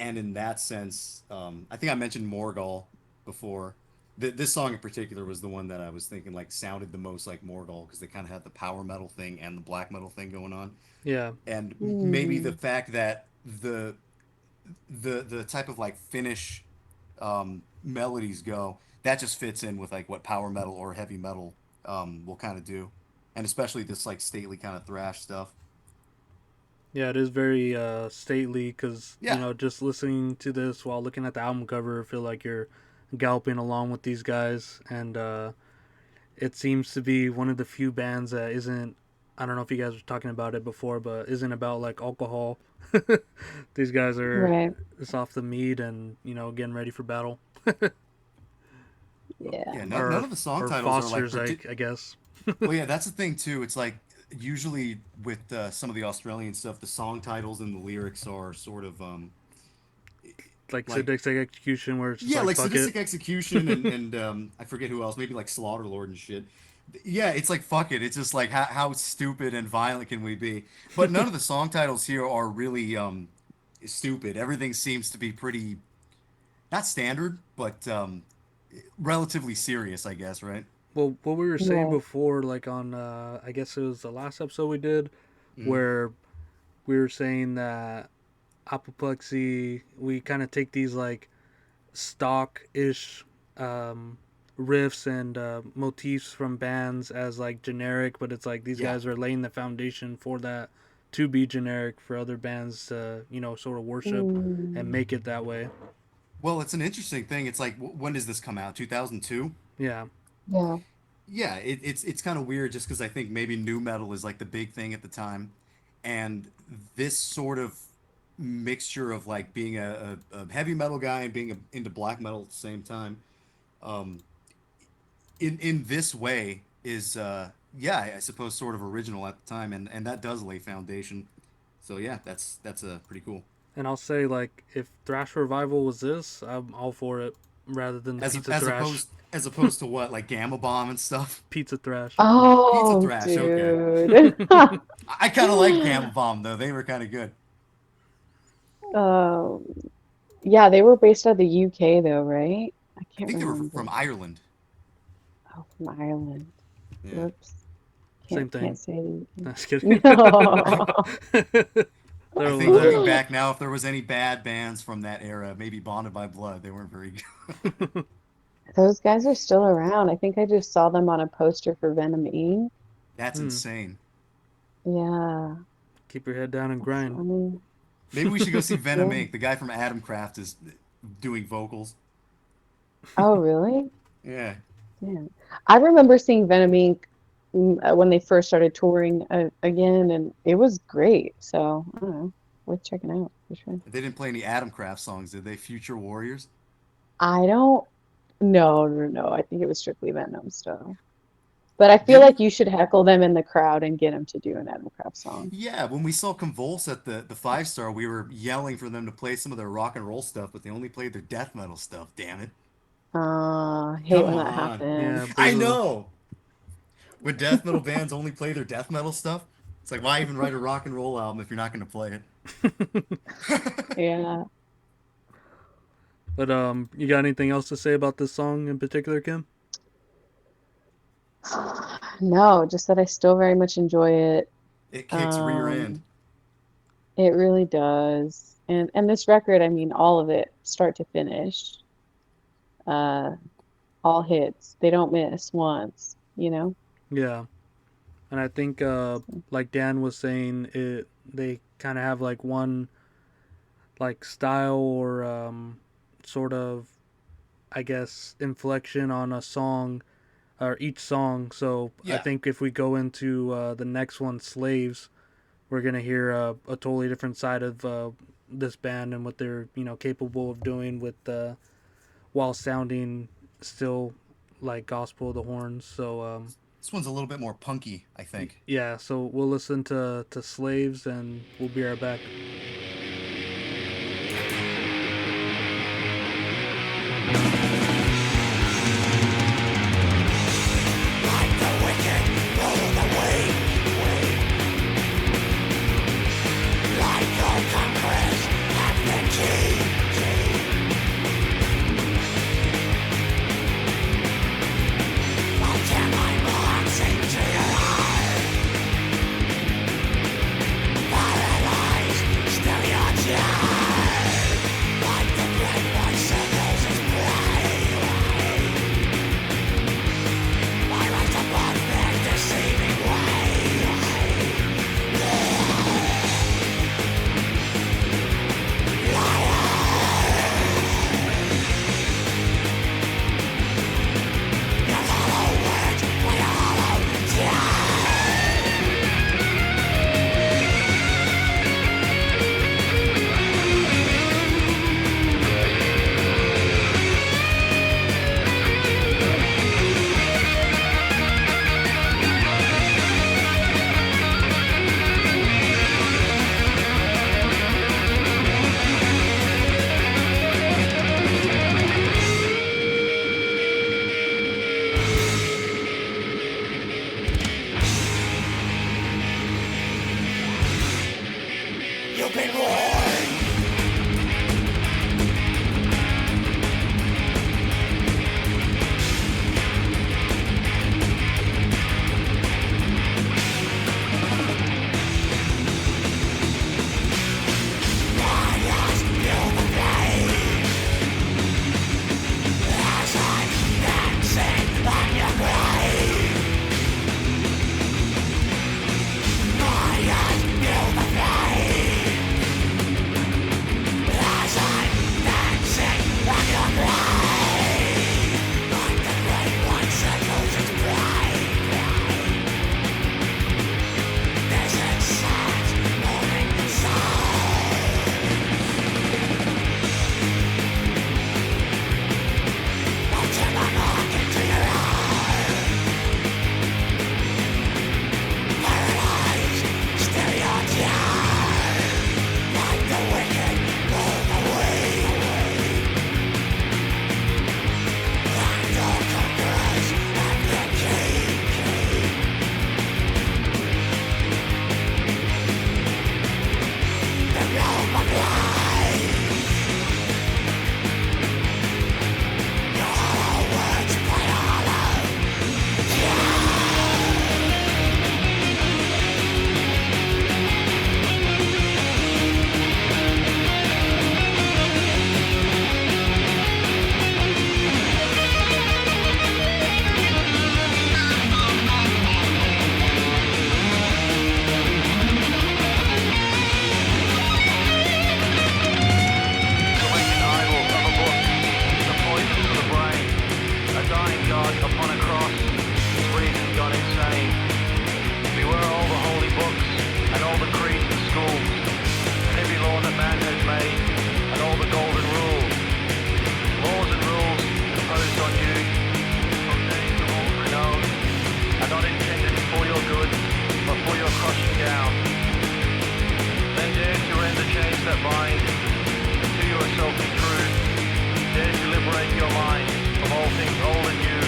and in that sense, I think I mentioned Morgul before. This song in particular was the one that I was thinking like sounded the most like Morgul because they kind of had the power metal thing and the black metal thing going on, Yeah, and maybe the Mm. fact that the type of like Finnish melodies go that just fits in with like what power metal or heavy metal will kind of do, and especially this like stately kind of thrash stuff. yeah, it is very stately because Yeah, just listening to this while looking at the album cover, I feel like you're galloping along with these guys, and it seems to be one of the few bands that isn't. I don't know if you guys were talking about it before, but isn't about like alcohol. These guys are Right. just off the meat and getting ready for battle, Yeah. yeah. None or of the song or titles are like Foster's, I guess. Well, yeah, that's the thing too. It's like usually with some of the Australian stuff, the song titles and the lyrics are sort of Like like sadistic execution, where it's just yeah, like like fuck it. sadistic execution and I forget who else, maybe like Slaughter Lord and shit. Yeah, it's like fuck it. It's just like how stupid and violent can we be? But none of the song titles here are really stupid. Everything seems to be pretty not standard, but relatively serious, I guess, right? Well, what we were saying Right. before, like on, I guess it was the last episode we did, Mm. where we were saying that apoplexy, we kind of take these like stock ish um, riffs and motifs from bands as like generic, but it's like these Yeah. guys are laying the foundation for that to be generic for other bands to, sort of worship and Mm. make it that way. Well, it's an interesting thing. It's like when does this come out? 2002? Yeah. Yeah. Yeah, it's kind of weird just because I think maybe new metal is like the big thing at the time, and this sort of mixture of like being a heavy metal guy and being into black metal at the same time, um, in this way is yeah, I suppose sort of original at the time, and that does lay foundation. So yeah, that's pretty cool. And I'll say, like, if Thrash Revival was this, I'm all for it rather than the Pizza Thrash. As opposed to what like Gamma Bomb and stuff. Pizza Thrash. Pizza Oh, Thrash, okay. dude. I kind of like Gamma Bomb though; they were kind of good. Um, yeah, they were based out of the UK though, right? I I can't think they were remember. from Ireland. Oh, from Ireland. Yeah. Whoops. Same Can't thing. say it. Just kidding. No. I They're think looking legit. back now, if there was any bad bands from that era, maybe Bonded by Blood, they weren't very good. Those guys are still around. I think I just saw them on a poster for Venom Inc. That's Hmm. insane. Yeah, Keep your head down and that's grind. funny. Maybe we should go see Venom Yeah. Inc. The guy from Adam Craft is doing vocals. Oh, really? Yeah. Yeah. I remember seeing Venom Inc. When they first started touring again, and it was great. So, I don't know, worth checking out for sure. They didn't play any Adam Craft songs, did they? Future Warriors? I don't, no. I think it was strictly Venom stuff. But I feel Didn't like you should heckle them in the crowd and get them to do an Adam Craft song. Yeah, when we saw Convulse at the Five Star, we were yelling for them to play some of their rock and roll stuff, but they only played their death metal stuff. Damn it! Hate Come when that on. Yeah, happens. I boo know. When death metal bands only play their death metal stuff, it's like why even write a rock and roll album if you're not going to play hoo. it? Yeah. But you got anything else to say about this song in particular, Kim? No, just that I still very much enjoy it. It kicks rear end. Um, it really does. And this record, I mean, all of it, start to finish, uh, all hits. They don't miss once, you know? Yeah, and I think like Dan was saying, they kind of have like one like style or sort of, I guess, inflection on a song or each song. So I Yeah. think if we go into the next one, Slaves, we're gonna hear a totally different side of this band and what they're capable of doing with while sounding still like gospel of the horns. So This one's a little bit more punky, I think. yeah, so we'll listen to Slaves and we'll be right back. Paralyzed, all things old and new.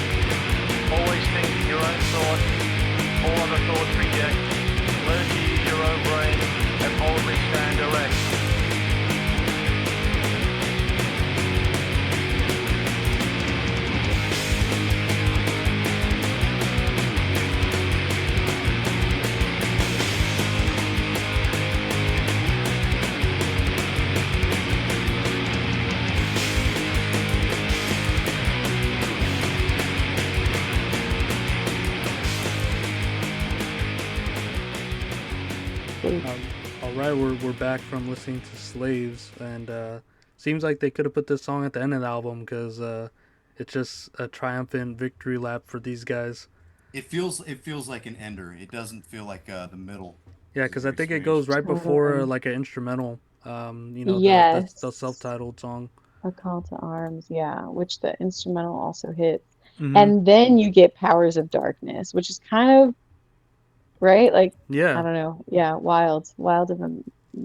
Always think your own thoughts, all other thoughts reject. Learn to use your own brain and boldly stand erect. All right, we're back from listening to Slaves, and seems like they could have put this song at the end of the album because it's just a triumphant victory lap for these guys. It feels like an ender. It doesn't feel like the middle, Yeah, which is because I very think it strange. goes right before Totally. like an instrumental. The Yes. self-titled song. A call to arms, yeah, which the instrumental also hits. Mm-hmm. And then you get Powers of Darkness, which is kind of, right? Like, I Yeah, don't know. Yeah, wild. Wild of them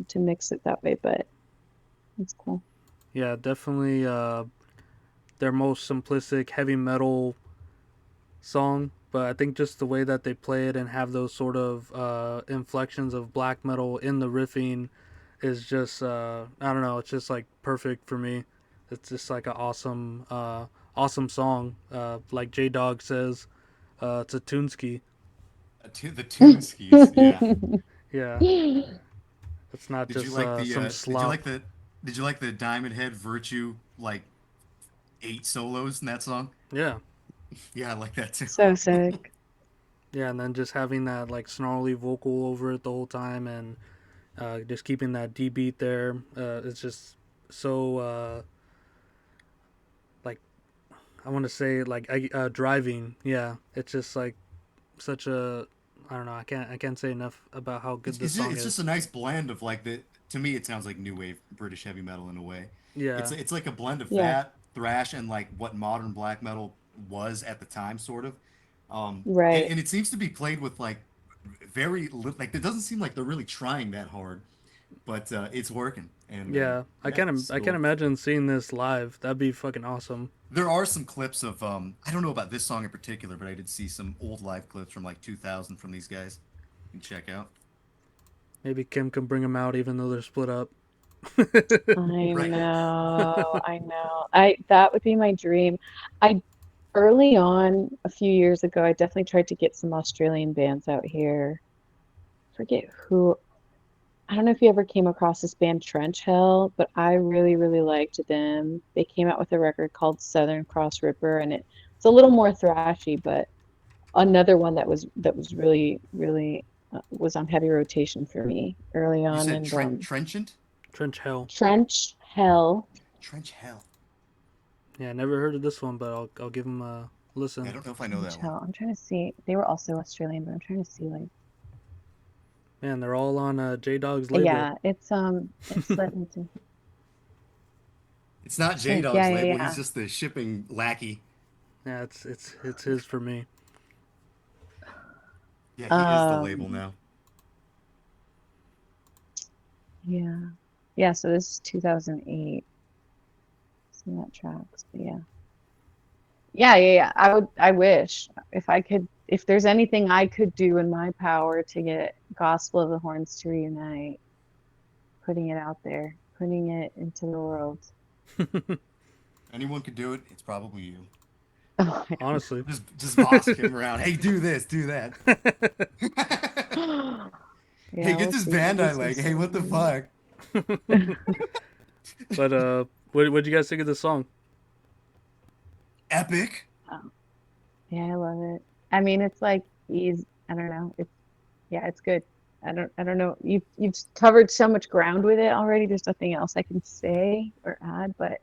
to mix it that way, but it's cool. yeah, definitely. Their most simplistic heavy metal song, but I think just the way that they play it and have those sort of inflections of black metal in the riffing is just I don't know, it's just like perfect for me. It's just like an awesome song. Like J Dog says, it's a Toonski. The tune skis, yeah. Yeah, it's not Did you just like the some did you slop. like the did you like the Diamond Head Virtue like 8 solos in that song? Yeah, Yeah, I like that too. So sick. yeah, and then just having that like snarly vocal over it the whole time, and just keeping that D beat there. It's just so like I want to say like driving. Yeah, it's just like such a I don't know. I can't say enough about how good this song It's just a is. nice blend of like the to me it sounds like new wave British heavy metal in a way. Yeah, It's like a blend of Yeah, that thrash and like what modern black metal was at the time, sort of. right. And it seems to be played with like like it doesn't seem like they're really trying that hard, but it's working. And yeah. yeah, it's I can't cool. imagine seeing this live. That'd be fucking awesome. There are some clips of I don't know about this song in particular, but I did see some old live clips from like 2000 from these guys. You can check out. Maybe Kim can bring them out even though they're split up. I Right. know. I know. I that would be my dream. I early on a few years ago, I definitely tried to get some Australian bands out here. Forget who. I don't know if you ever came across this band Trench Hell, but I really, really liked them. They came out with a record called Southern Cross Ripper, and it's a little more thrashy, but another one that was really, really was on heavy rotation for me early You on. said And trenchant? Trench Hell. Trench Hell. Trench hell. Yeah, never heard of this one, but I'll give them a Yeah, I listen. don't know if I know Trench that one. Hell. I'm trying to see. They were also Australian, but I'm trying to see like Man, they're all on J Dog's label. yeah, it's let me see. It's not J Sick. Dog's Yeah, yeah, label. He's yeah. just the shipping lackey. Yeah, it's his for me. Yeah, he is the label Um, now. yeah. Yeah, so this is 2008. Some of that tracks, but yeah. Yeah, yeah, yeah. I wish if I could, if there's anything I could do in my power to get Gospel of the Horns to reunite, putting it out there, putting it into the world. Anyone could do it. It's probably you. Oh my Honestly. Just boss him around. Hey, do this, do that. God. Hey, Yeah, get we'll this see. band Maybe I like. Hey, what the sometime. fuck? But what'd you guys think of the song? Epic. Oh, yeah, I love it. I mean, it's like he's, I don't know. It's yeah, it's good. I don't know. You've covered so much ground with it already. There's nothing else I can say or add, but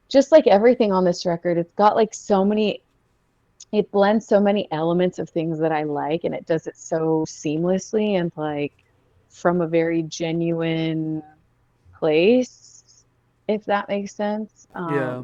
just like everything on this record, it's got like so many, it blends so many elements of things that I like, and it does it so seamlessly and like from a very genuine place, if that makes sense. Yeah,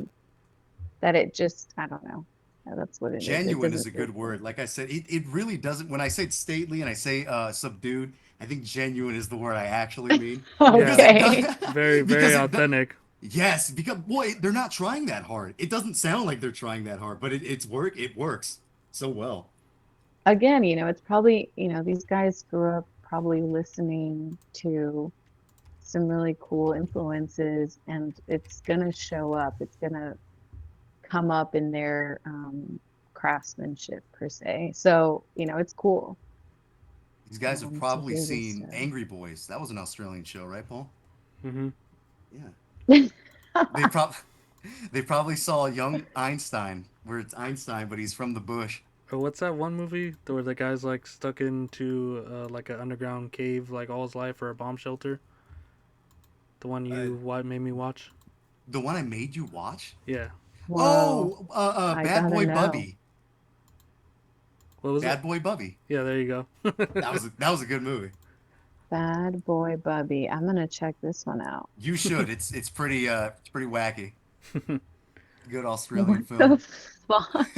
That it just, I don't know. Yeah, that's what it is. It Genuine is doesn't a feel good forced. word. Like I said, it really doesn't. When I say stately and I say subdued, I think genuine is the word I actually mean because yeah. it does Okay. Very, very because it does. authentic. Yes, because boy, they're not trying that hard. It doesn't sound like they're trying that hard, but it works so well. Again, it's probably, these guys grew up probably listening to some really cool influences, and it's gonna show up. It's gonna come up in their craftsmanship per se. So, it's cool These guys have to probably hear this seen stuff. Angry Boys. That was an Australian show, right, Paul? Mm-hmm. Yeah. They prob they probably saw young Einstein, where it's Einstein, but he's from the bush. Or what's that one movie where the guy's like stuck into like an underground cave like all his life or a bomb shelter? The one Uh, you made me watch. the one I made you watch? Yeah. Whoa, Oh, I Bad gotta Boy know. Bubby. What was it? Bad Boy Bubby. Yeah, there you go. That was a good movie. Bad Boy Bubby. I'm gonna check this one out. You should. It's pretty wacky. Good Australian What film. the fuck?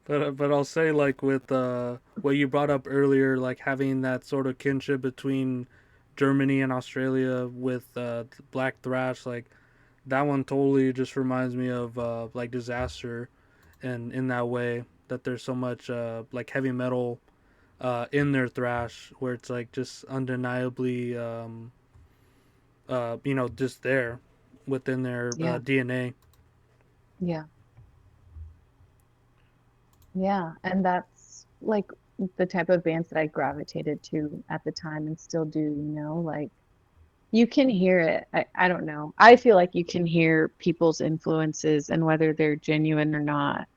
But I'll say like with what you brought up earlier, like having that sort of kinship between Germany and Australia with Black Thrash, like that one totally just reminds me of like Disaster, and in that way that there's so much like heavy metal in their thrash where it's like just undeniably just there within their Yeah, DNA. yeah, yeah. And that's like the type of bands that I gravitated to at the time and still do, like you can hear it. I don't know. I feel like you can hear people's influences and whether they're genuine or not.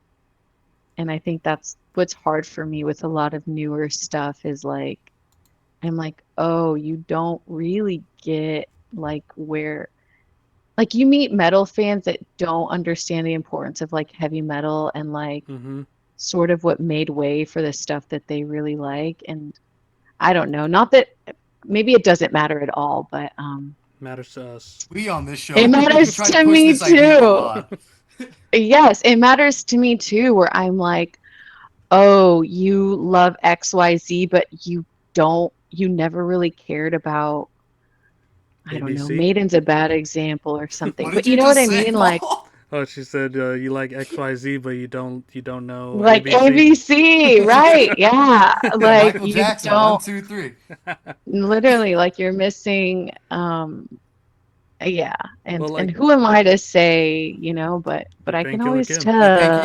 And I think that's what's hard for me with a lot of newer stuff is like, I'm like, oh, you don't really get like where, like you meet metal fans that don't understand the importance of like heavy metal and like Mm-hmm. sort of what made way for the stuff that they really like. And I don't know, not that maybe it doesn't matter at all, but Matters to us. We on this it show, we matters try to to push me this idea a too. lot. Yes, it matters to me too, where I'm like, oh, you love XYZ, but you never really cared about, I don't know, ABC. Maiden's a bad example or something. What But did you you know what just I say, mean? Like, Paul? Oh, she said you like XYZ, but you don't know like ABC. ABC, right? Yeah. Yeah, Like Michael you Jackson. One, don't two, three. literally like you're missing yeah. Well, And like who am I to say, but your I can painkiller always Kim.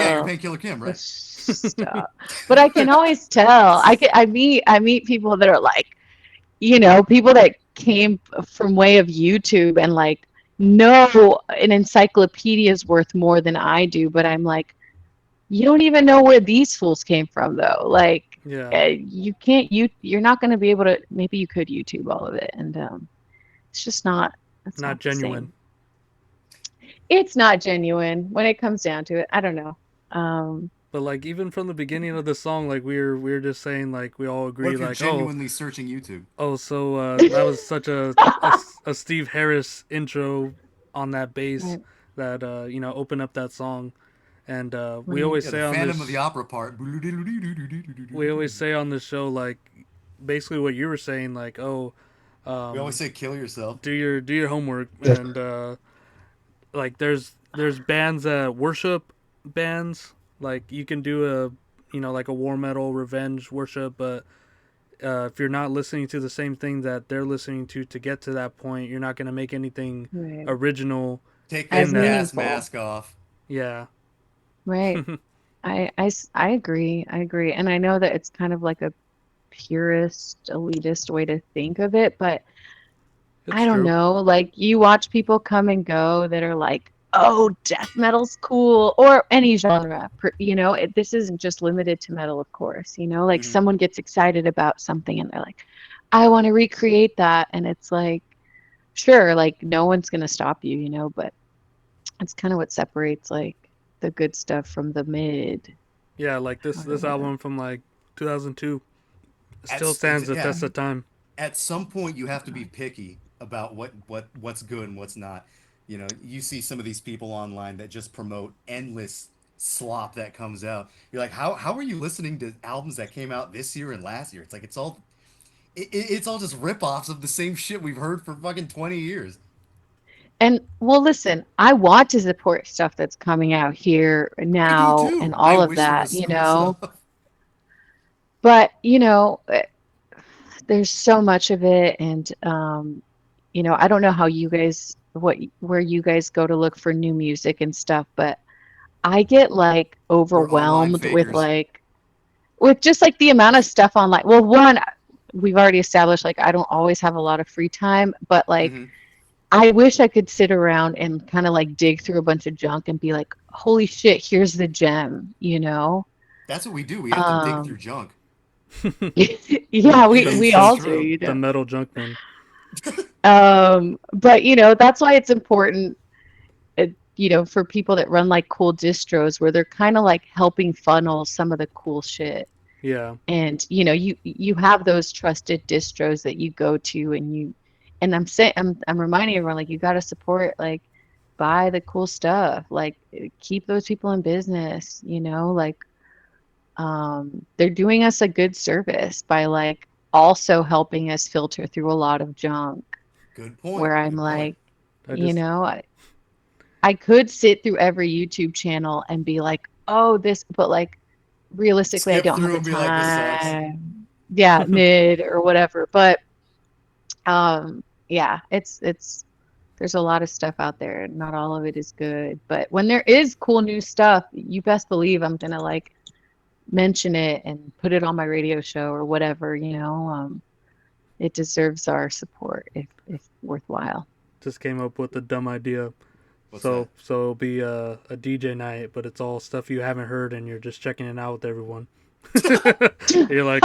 You're tell. Painkiller Kim, right? Stop. But I can always tell. I meet people that are like, people that came from way of YouTube and like know an encyclopedia is worth more than I do, but I'm like, you don't even know where these fools came from though. Like Yeah, you can't you're not going to be able to, maybe you could YouTube all of it, and it's just not, it's not not the genuine. same. It's not genuine when it comes down to it. I don't know. But like even from the beginning of the song, like we were just saying, like we all What agree, if you're like oh genuinely searching YouTube? oh, so that was such a Steve Harris intro on that bass Right, that opened up that song, and we right. always Yeah, say the on Phantom of the this Opera part. we always say on this show like basically what you were saying, like oh We always um, say kill yourself. do your homework, and like there's bands that worship bands, like you can do a like a war metal revenge worship, but if you're not listening to the same thing that they're listening to get to that point, you're not going to make anything Right. original Take As in that that. gas meaningful. mask off. Yeah. Right. I agree. I agree. And I know that it's kind of like a purist, elitist way to think of it, but It's I don't true. know. Like you watch people come and go that are like, oh, death metal's cool, or any genre. This isn't just limited to metal, of course. Like Hmm. someone gets excited about something and they're like, I want to recreate that. And it's like, sure, like no one's gonna stop you, but it's kind of what separates like the good stuff from the mid Yeah, like this or this whatever. album from like 2002 At still stands the yeah, test of time. at some point you have to be picky about what's good and what's not. You see some of these people online that just promote endless slop that comes out. You're like, how are you listening to albums that came out this year and last year? It's like it's all just rip-offs of the same shit we've heard for fucking 20 years. And well, listen, I want to support stuff that's coming out here I do now and too. I all of wish there that, was cool stuff. but there's so much of it, and I don't know how you guys where you guys go to look for new music and stuff, but I get like We're online overwhelmed fakers. with just like the amount of stuff online. Well, one, we've already established like I don't always have a lot of free time, but like Hmm. I wish I could sit around and kind of like dig through a bunch of junk and be like, holy shit, here's the gem, you know? That's what we do. We have to dig through Um, junk. yeah, It we is the all do, true. the metal junkman. But that's why it's important, for people that run like cool distros where they're kind of like helping funnel some of the cool shit. Yeah, And you have those trusted distros that you go to, and I'm saying I'm reminding everyone like you got to support, like buy the cool stuff, like keep those people in business, like they're doing us a good service by like also helping us filter through a lot of junk, Good point. where I'm Good point. like, I just I could sit through every YouTube channel and be like, oh, this, but like realistically, I Skip don't have through the and be like, this sucks. time. Yeah, mid or whatever. But yeah, it's there's a lot of stuff out there. Not all of it is good, but when there is cool new stuff, you best believe I'm gonna like mention it and put it on my radio show or whatever. It deserves our support if worthwhile. just came up with a dumb idea. What's that? So it'll be a DJ night, but it's all stuff you haven't heard, and you're just checking it out with everyone. You're like,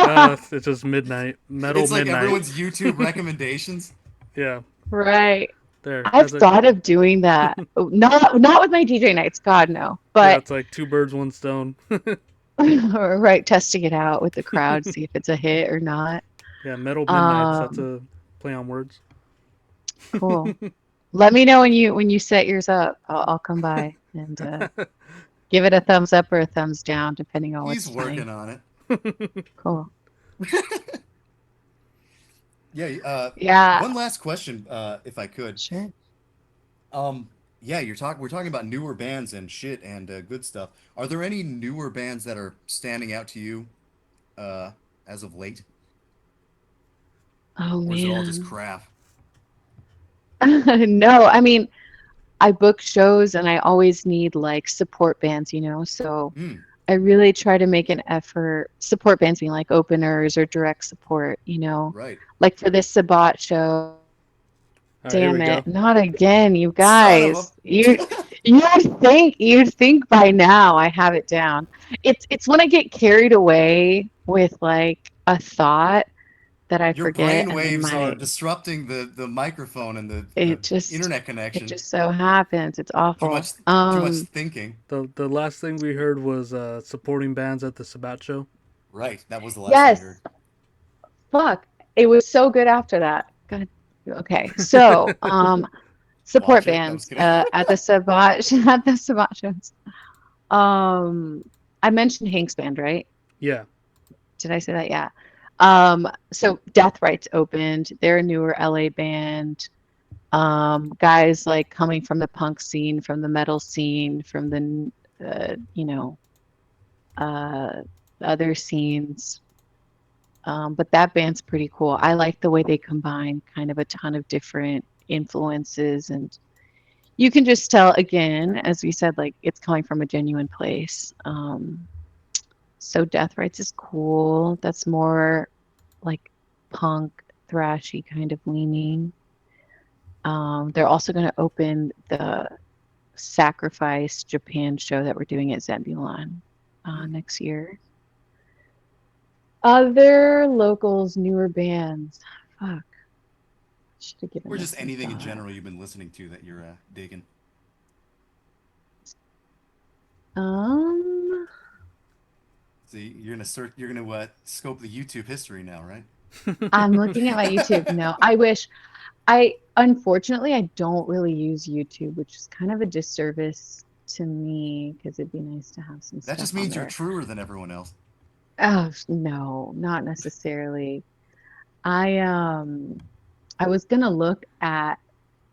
it's just midnight, metal It's like midnight. everyone's YouTube recommendations. Yeah, Right. there. I've thought of doing that. Oh, not with my DJ nights, God no. Yeah, But it's like two birds, one stone. right, testing it out with the crowd, see if it's a hit or not. Yeah, metal midnights. That's Um, a play on words. cool. Let me know when you set yours up. I'll come by and give it a thumbs up or a thumbs down, depending on He's what's funny. working on Cool. it. Yeah. Yeah, One last question, if I could. sure. Um, yeah, we're talking about newer bands and shit and good stuff. Are there any newer bands that are standing out to you uh, as of late, Oh or is it all just man. crap? No, I mean, I book shows and I always need like support bands. So Hmm. I really try to make an effort, support bands being like openers or direct support. Right. Like for this Sabat show, All right, here damn we go. it, not again, you Son of guys. a. You'd think by now I have it down. It's when I get carried away with like a thought that I Your forget, brain and then waves are my disrupting the microphone and the it just internet it connection. just so happens. It's Too awful. much too much thinking. The last thing we heard was supporting bands at the Sabat show. Right. That was the last we heard. Yes, fuck. It was so good after that. God. Okay. So, support Watch it. No, I'm bands just kidding. at the Sabat at the Sabat shows. Um, I mentioned Hank's band, right? Yeah, Did I say that? Yeah. So Death Rights opened. They're a newer LA band. Guys like coming from the punk scene, from the metal scene, from the uh, other scenes. But that band's pretty cool. I like the way they combine kind of a ton of different influences, and you can just tell again, as we said, like it's coming from a genuine place. So Death Rights is cool. That's more like punk, thrashy kind of leaning. They're also going to open the Sacrifice Japan show that we're doing at Zebulon next year. Other locals, newer bands. Fuck. Should have given Or this just some anything in thought. general you've been listening to that you're digging. Um, See, you're gonna scope the YouTube history now, right? I'm looking at my YouTube. No, I wish. Unfortunately I don't really use YouTube, which is kind of a disservice to me because it'd be nice to have some That stuff just on means you're there. truer than everyone else. Oh, no, not necessarily. I I was gonna look at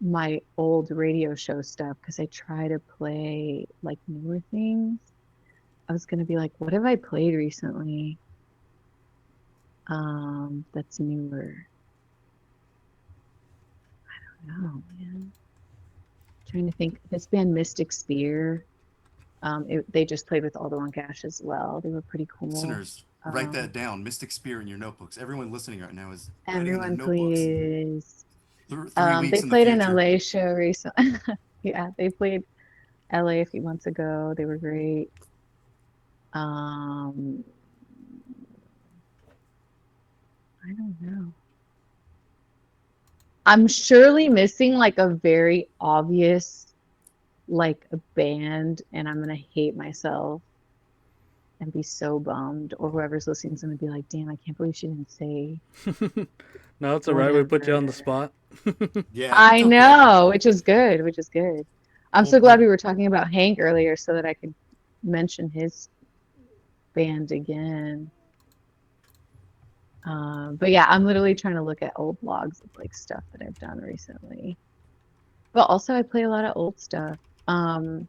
my old radio show stuff because I try to play like newer things. I was gonna be like, what have I played recently? That's newer. I don't know, man. Trying to think. This band Mystic Spear. They just played with Aldo and Gash as well. They were pretty cool. Listeners, write that Um, down. Mystic Spear in your notebooks. Everyone listening right now is writing in their everyone, notebooks. please. 3 weeks They in the played an future. LA show recently. Yeah, they played LA a few months ago. They were great. Um, I don't know. I'm surely missing like a very obvious like a band, and I'm gonna hate myself and be so bummed, or whoever's listening is gonna be like, damn, I can't believe she didn't say No, it's all right. We put you on the whatever. spot. Yeah, I it's okay. know, which is good, which is good. I'm so glad Well, we were talking about Hank earlier so that I could mention his band again. But yeah, I'm literally trying to look at old logs of like stuff that I've done recently. But also I play a lot of old stuff. Um,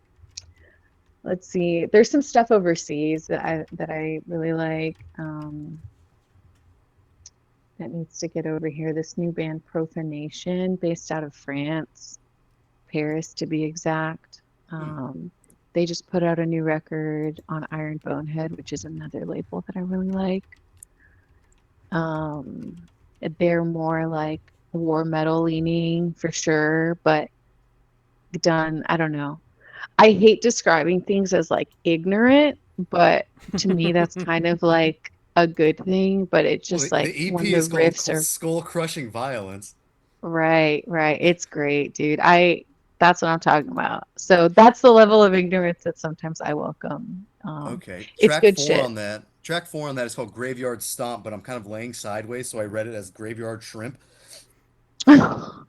let's see. There's some stuff overseas that I really like. That needs to get over here. This new band Profanation, based out of France, Paris to be exact. They just put out a new record on Iron Bonehead, which is another label that I really like. Um, they're more like war metal leaning for sure, but done, I don't know. I hate describing things as like ignorant, but to me that's kind of like a good thing, but it's well, just like the EP when the is called riffs are Skull Crushing Violence. right, right. It's great, dude. That's what I'm talking about. So that's the level of ignorance that sometimes I welcome. Okay. It's Track good four shit. on that. Track 4 on that is called Graveyard Stomp, but I'm kind of laying sideways, so I read it as Graveyard Shrimp. and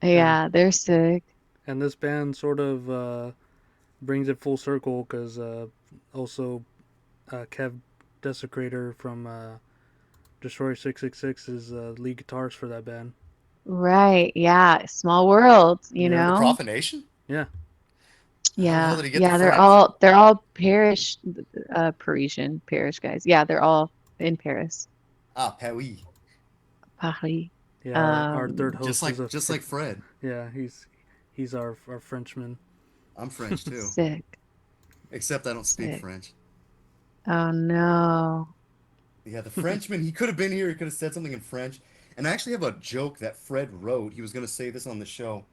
Yeah, they're sick. and this band sort of brings it full circle because also Kev Desecrator from Destroyer 666 is lead guitarist for that band. Right. Yeah. Small world, you Yeah, The know? Profanation? yeah. How the hell Yeah. did he get the Yeah, they're French? all Parish Parisian Parish guys. Yeah, they're all in Paris. Ah, Paris. Paris. Yeah, our third Um, Just host is like a just like Fred. yeah, he's our Frenchman. I'm French too, sick. except I don't speak Sick. French. Oh no. Yeah, the Frenchman, he could have been here. He could have said something in French. And I actually have a joke that Fred wrote. He was going to say this on the show,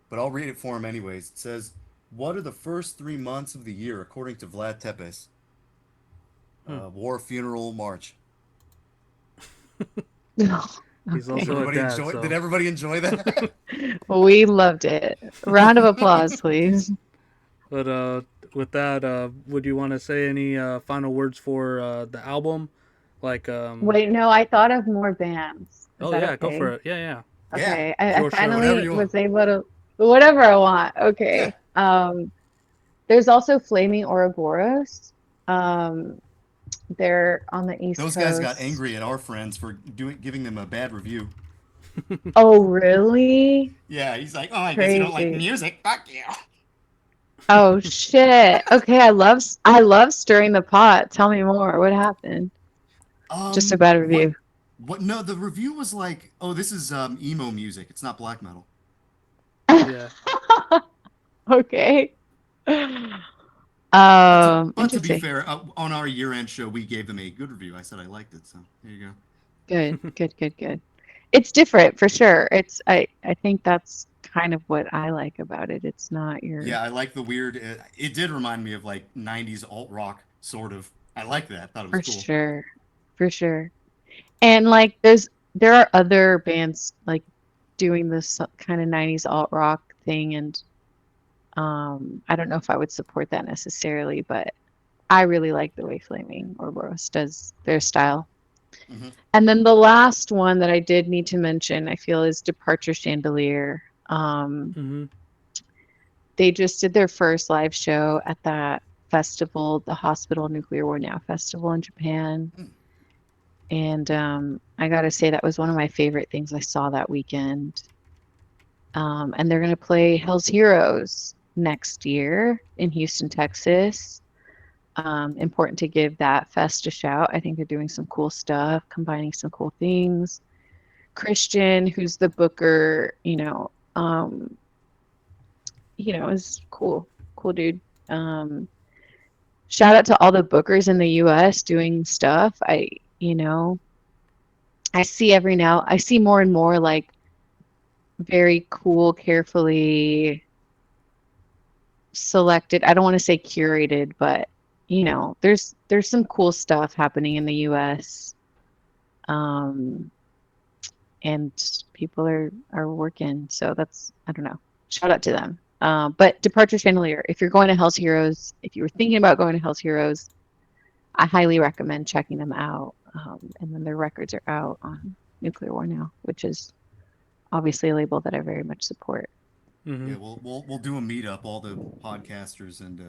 but I'll read it for him anyways. It says, "What are the first 3 months of the year according to Vlad Tepes? Hmm. War, funeral, March." He's Okay. also a Everybody dad, enjoy? so. Did everybody enjoy that? We loved it. Round of applause, please. But with that, would you want to say any final words for the album? Like, Wait, no, I thought of more bands. Is oh that yeah, go okay? for it. Yeah, yeah. Yeah, Okay. I Short show. whatever finally you want. was able to whatever I want. Yeah, Okay. There's also Flaming Ouroboros. Um, they're on the East those guys got Coast. angry at our friends for giving them a bad review. Oh, really? Yeah, he's like, "Oh, I guess you don't like Crazy. music. Fuck you." Oh shit. Okay, I love stirring the pot. Tell me more. What happened? Just a bad What? review. What? No, the review was like, "Oh, this is emo music. It's not black metal." Yeah. Okay. But to be Interesting. fair, on our year-end show, we gave them a good review. I said I liked it, so there you go. Good, good, good, good. It's different for sure. I think that's kind of what I like about it. It's not your Yeah, I like the weird. It did remind me of like '90s alt rock, sort of. I like that. Thought it was for cool. sure. For sure. And like there are other bands like doing this kind of 90s alt rock thing, and I don't know if I would support that necessarily, but I really like the way Flaming Ouroboros does their style. Hmm. And then the last one that I did need to mention, I feel, is Departure Chandelier. Mm-hmm. They just did their first live show at that festival, the Hospital Nuclear War Now Festival in Japan. And I gotta say, that was one of my favorite things I saw that weekend. And they're going to play Hell's Heroes next year in Houston, Texas. Important to give that fest a shout. I think they're doing some cool stuff, combining some cool things. Christian, who's the booker, is cool dude. Shout out to all the bookers in the US doing stuff. I see more and more like very cool, carefully selected. I don't want to say curated, but there's some cool stuff happening in the US. And people are working, so that's, I don't know. Shout out to them. But Departure Chandelier, if you're going to Hell's Heroes, if you were thinking about going to Hell's Heroes, I highly recommend checking them out. And then their records are out on Nuclear War now, which is obviously a label that I very much support. Mm-hmm. Yeah, we'll do a meetup, all the podcasters, and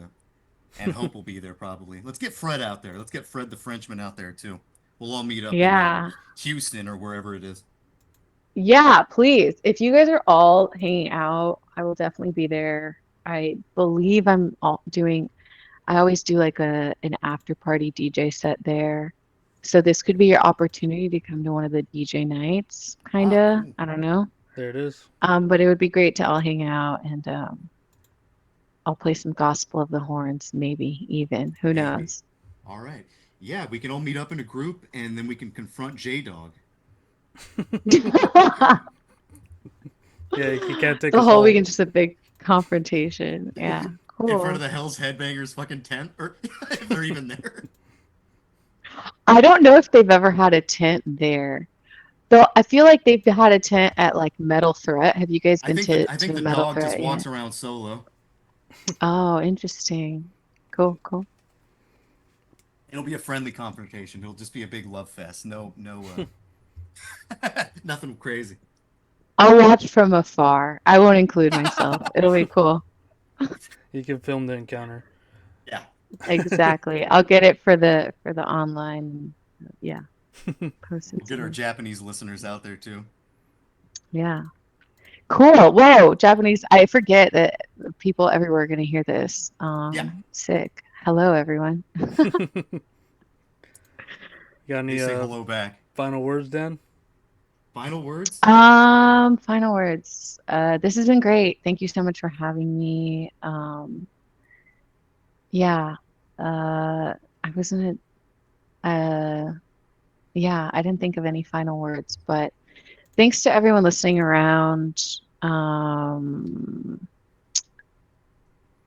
Hope will be there probably. Let's get Fred out there. Let's get Fred the Frenchman out there too. We'll all meet up in Yeah. Houston or wherever it is. Yeah, please. If you guys are all hanging out, I will definitely be there. I believe I always do like an after party DJ set there. So this could be your opportunity to come to one of the DJ nights, kind of. Cool. I don't know. There it is. But it would be great to all hang out, and I'll play some Gospel of the Horns, maybe even. Who knows? All right. Yeah, we can all meet up in a group, and then we can confront J-Dog. Yeah, you can't take The us whole all. weekend just a big confrontation. Yeah, In cool. front of the Hell's Headbangers fucking tent, or if they're even there. I don't know if they've ever had a tent there. Though I feel like they've had a tent at like Metal Threat. Have you guys I been think to the Metal dog Threat just walks yet? around solo. Oh, interesting. Cool. It'll be a friendly confrontation. It'll just be a big love fest. No, nothing crazy. I'll watch from afar. I won't include myself. It'll be cool. You can film the encounter. Yeah. Exactly. I'll get it for the online. Yeah. Post We'll it get our soon. Japanese listeners out there too. Yeah. Cool. Whoa, Japanese. I forget that people everywhere are going to hear this. Yeah. Sick. Hello, everyone. Got any They say hello back. final words, Dan? Final words? Final words. This has been great. Thank you so much for having me. Yeah. I wasn't, yeah, I didn't think of any final words, but thanks to everyone listening around.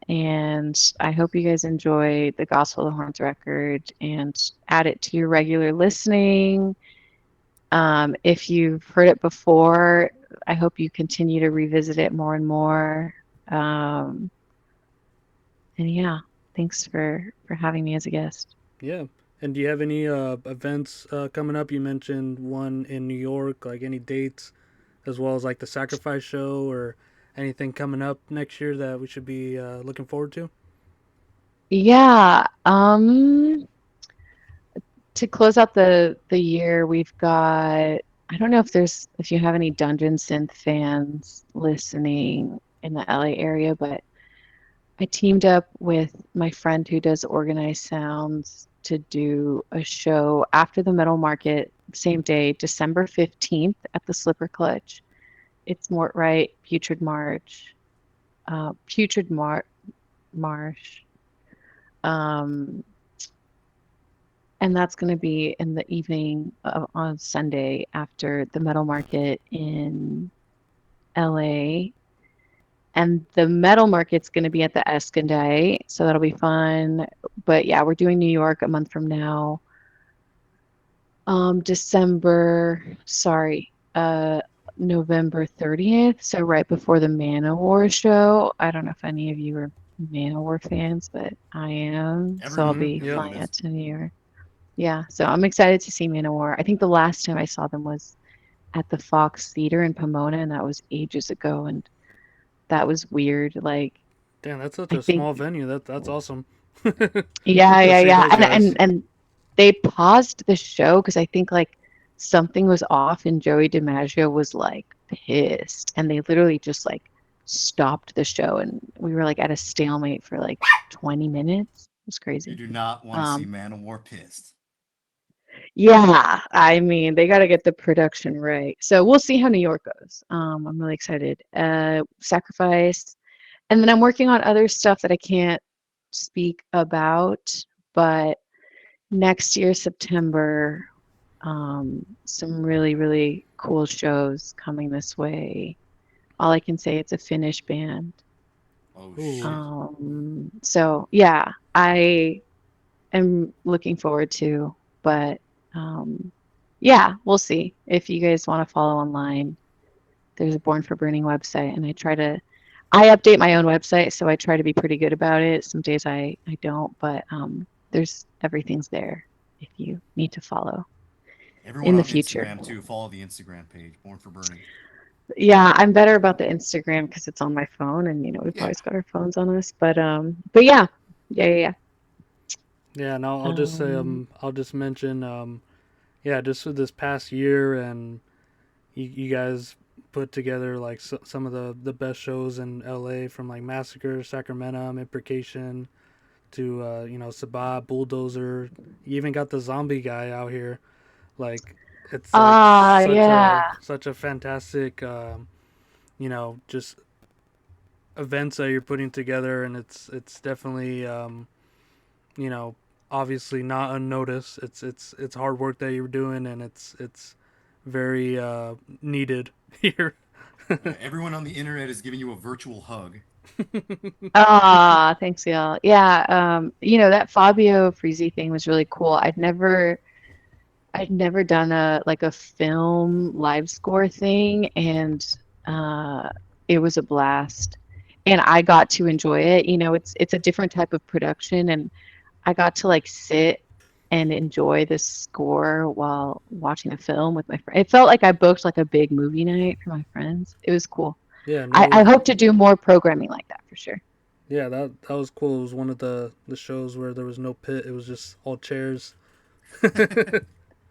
And I hope you guys enjoy the Gospel of the Horns record and add it to your regular listening. If you've heard it before, I hope you continue to revisit it more and more. And yeah, thanks for having me as a guest. Yeah. And do you have any events coming up? You mentioned one in New York, like any dates, as well as like the Sacrifice show or anything coming up next year that we should be looking forward to? Yeah. To close out the year, we've got, I don't know if you have any Dungeon Synth fans listening in the LA area, but I teamed up with my friend who does Organized Sounds to do a show after the Metal Market, same day, December 15th at the Slipper Clutch. It's Mort Wright, Putrid Marsh. And that's going to be in the evening on Sunday after the Metal Market in LA. And the Metal Market's going to be at the Escondite, so that'll be fun. But yeah, we're doing New York a month from now. November 30th, so right before the Manowar show. I don't know if any of you are Manowar fans, but I am. So I'll be Yep. flying out to New York. Yeah, so I'm excited to see Manowar. I think the last time I saw them was at the Fox Theater in Pomona, and that was ages ago, and that was weird. Like, Damn, that's such I a think- small venue. That's awesome. yeah, To see those guys. and they paused the show because I think like something was off, and Joey DiMaggio was like pissed, and they literally just like stopped the show, and we were like at a stalemate for like 20 minutes. It was You crazy. do not want to see Um, Manowar pissed. yeah, I mean, they got to get the production right. So we'll see how New York goes. I'm really excited. Sacrifice. And then I'm working on other stuff that I can't speak about, but next year, September, some really, really cool shows coming this way. All I can say, it's a Finnish band. Oh Ooh. shit. So yeah, I am looking forward to, but um, yeah, we'll see. If you guys want to follow online, there's a Born for Burning website, and I update my own website, so I try to be pretty good about it. Some days I don't, but there's everything's there if you need to follow Everyone in the on future. Instagram too. Follow the Instagram page, Born for Burning. Yeah, I'm better about the Instagram because it's on my phone, and we've Yeah. always got our phones on us. But yeah, yeah. Yeah, and I'll just say Um, I'll just mention yeah, just for this past year, and you guys put together like some of the best shows in LA, from like Massacre, Sacramento, Imprecation, to Sabah, Bulldozer. You even got the zombie guy out here. Like, it's like yeah. such a fantastic just events that you're putting together, and it's definitely you know obviously not unnoticed. It's hard work that you're doing, and it's very needed here. Everyone on the internet is giving you a virtual hug. Thanks, y'all. Yeah, that Fabio Frizzi thing was really cool. I'd never done a film live score thing, and uh, it was a blast. And I got to enjoy it. It's a different type of production, and I got to like sit and enjoy the score while watching the film with my friend. It felt like I booked like a big movie night for my friends. It was cool. Yeah, I no, hope to do more programming like that for sure. yeah, that was cool. It was one of the shows where there was no pit. It was just all chairs.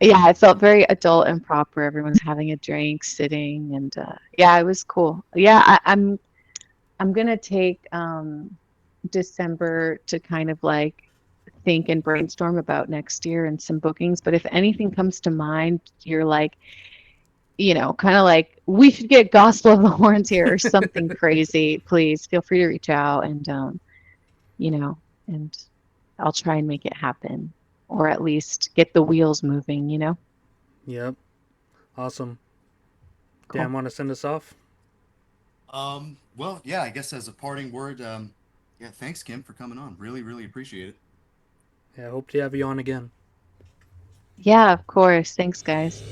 Yeah, it felt very adult and proper. Everyone's having a drink, sitting, and yeah, it was cool. Yeah, I'm gonna take December to kind of like think and brainstorm about next year and some bookings. But if anything comes to mind, you're like, kind of like, we should get Gospel of the Horns here or something crazy, please feel free to reach out, and you know, and I'll try and make it happen, or at least get the wheels moving. Yep, awesome. Cool. Dan, want to send us off? Well, yeah, I guess as a parting word, yeah, thanks, Kim, for coming on. Really, really appreciate it. Yeah, hope to have you on again. Yeah, of course. Thanks, guys.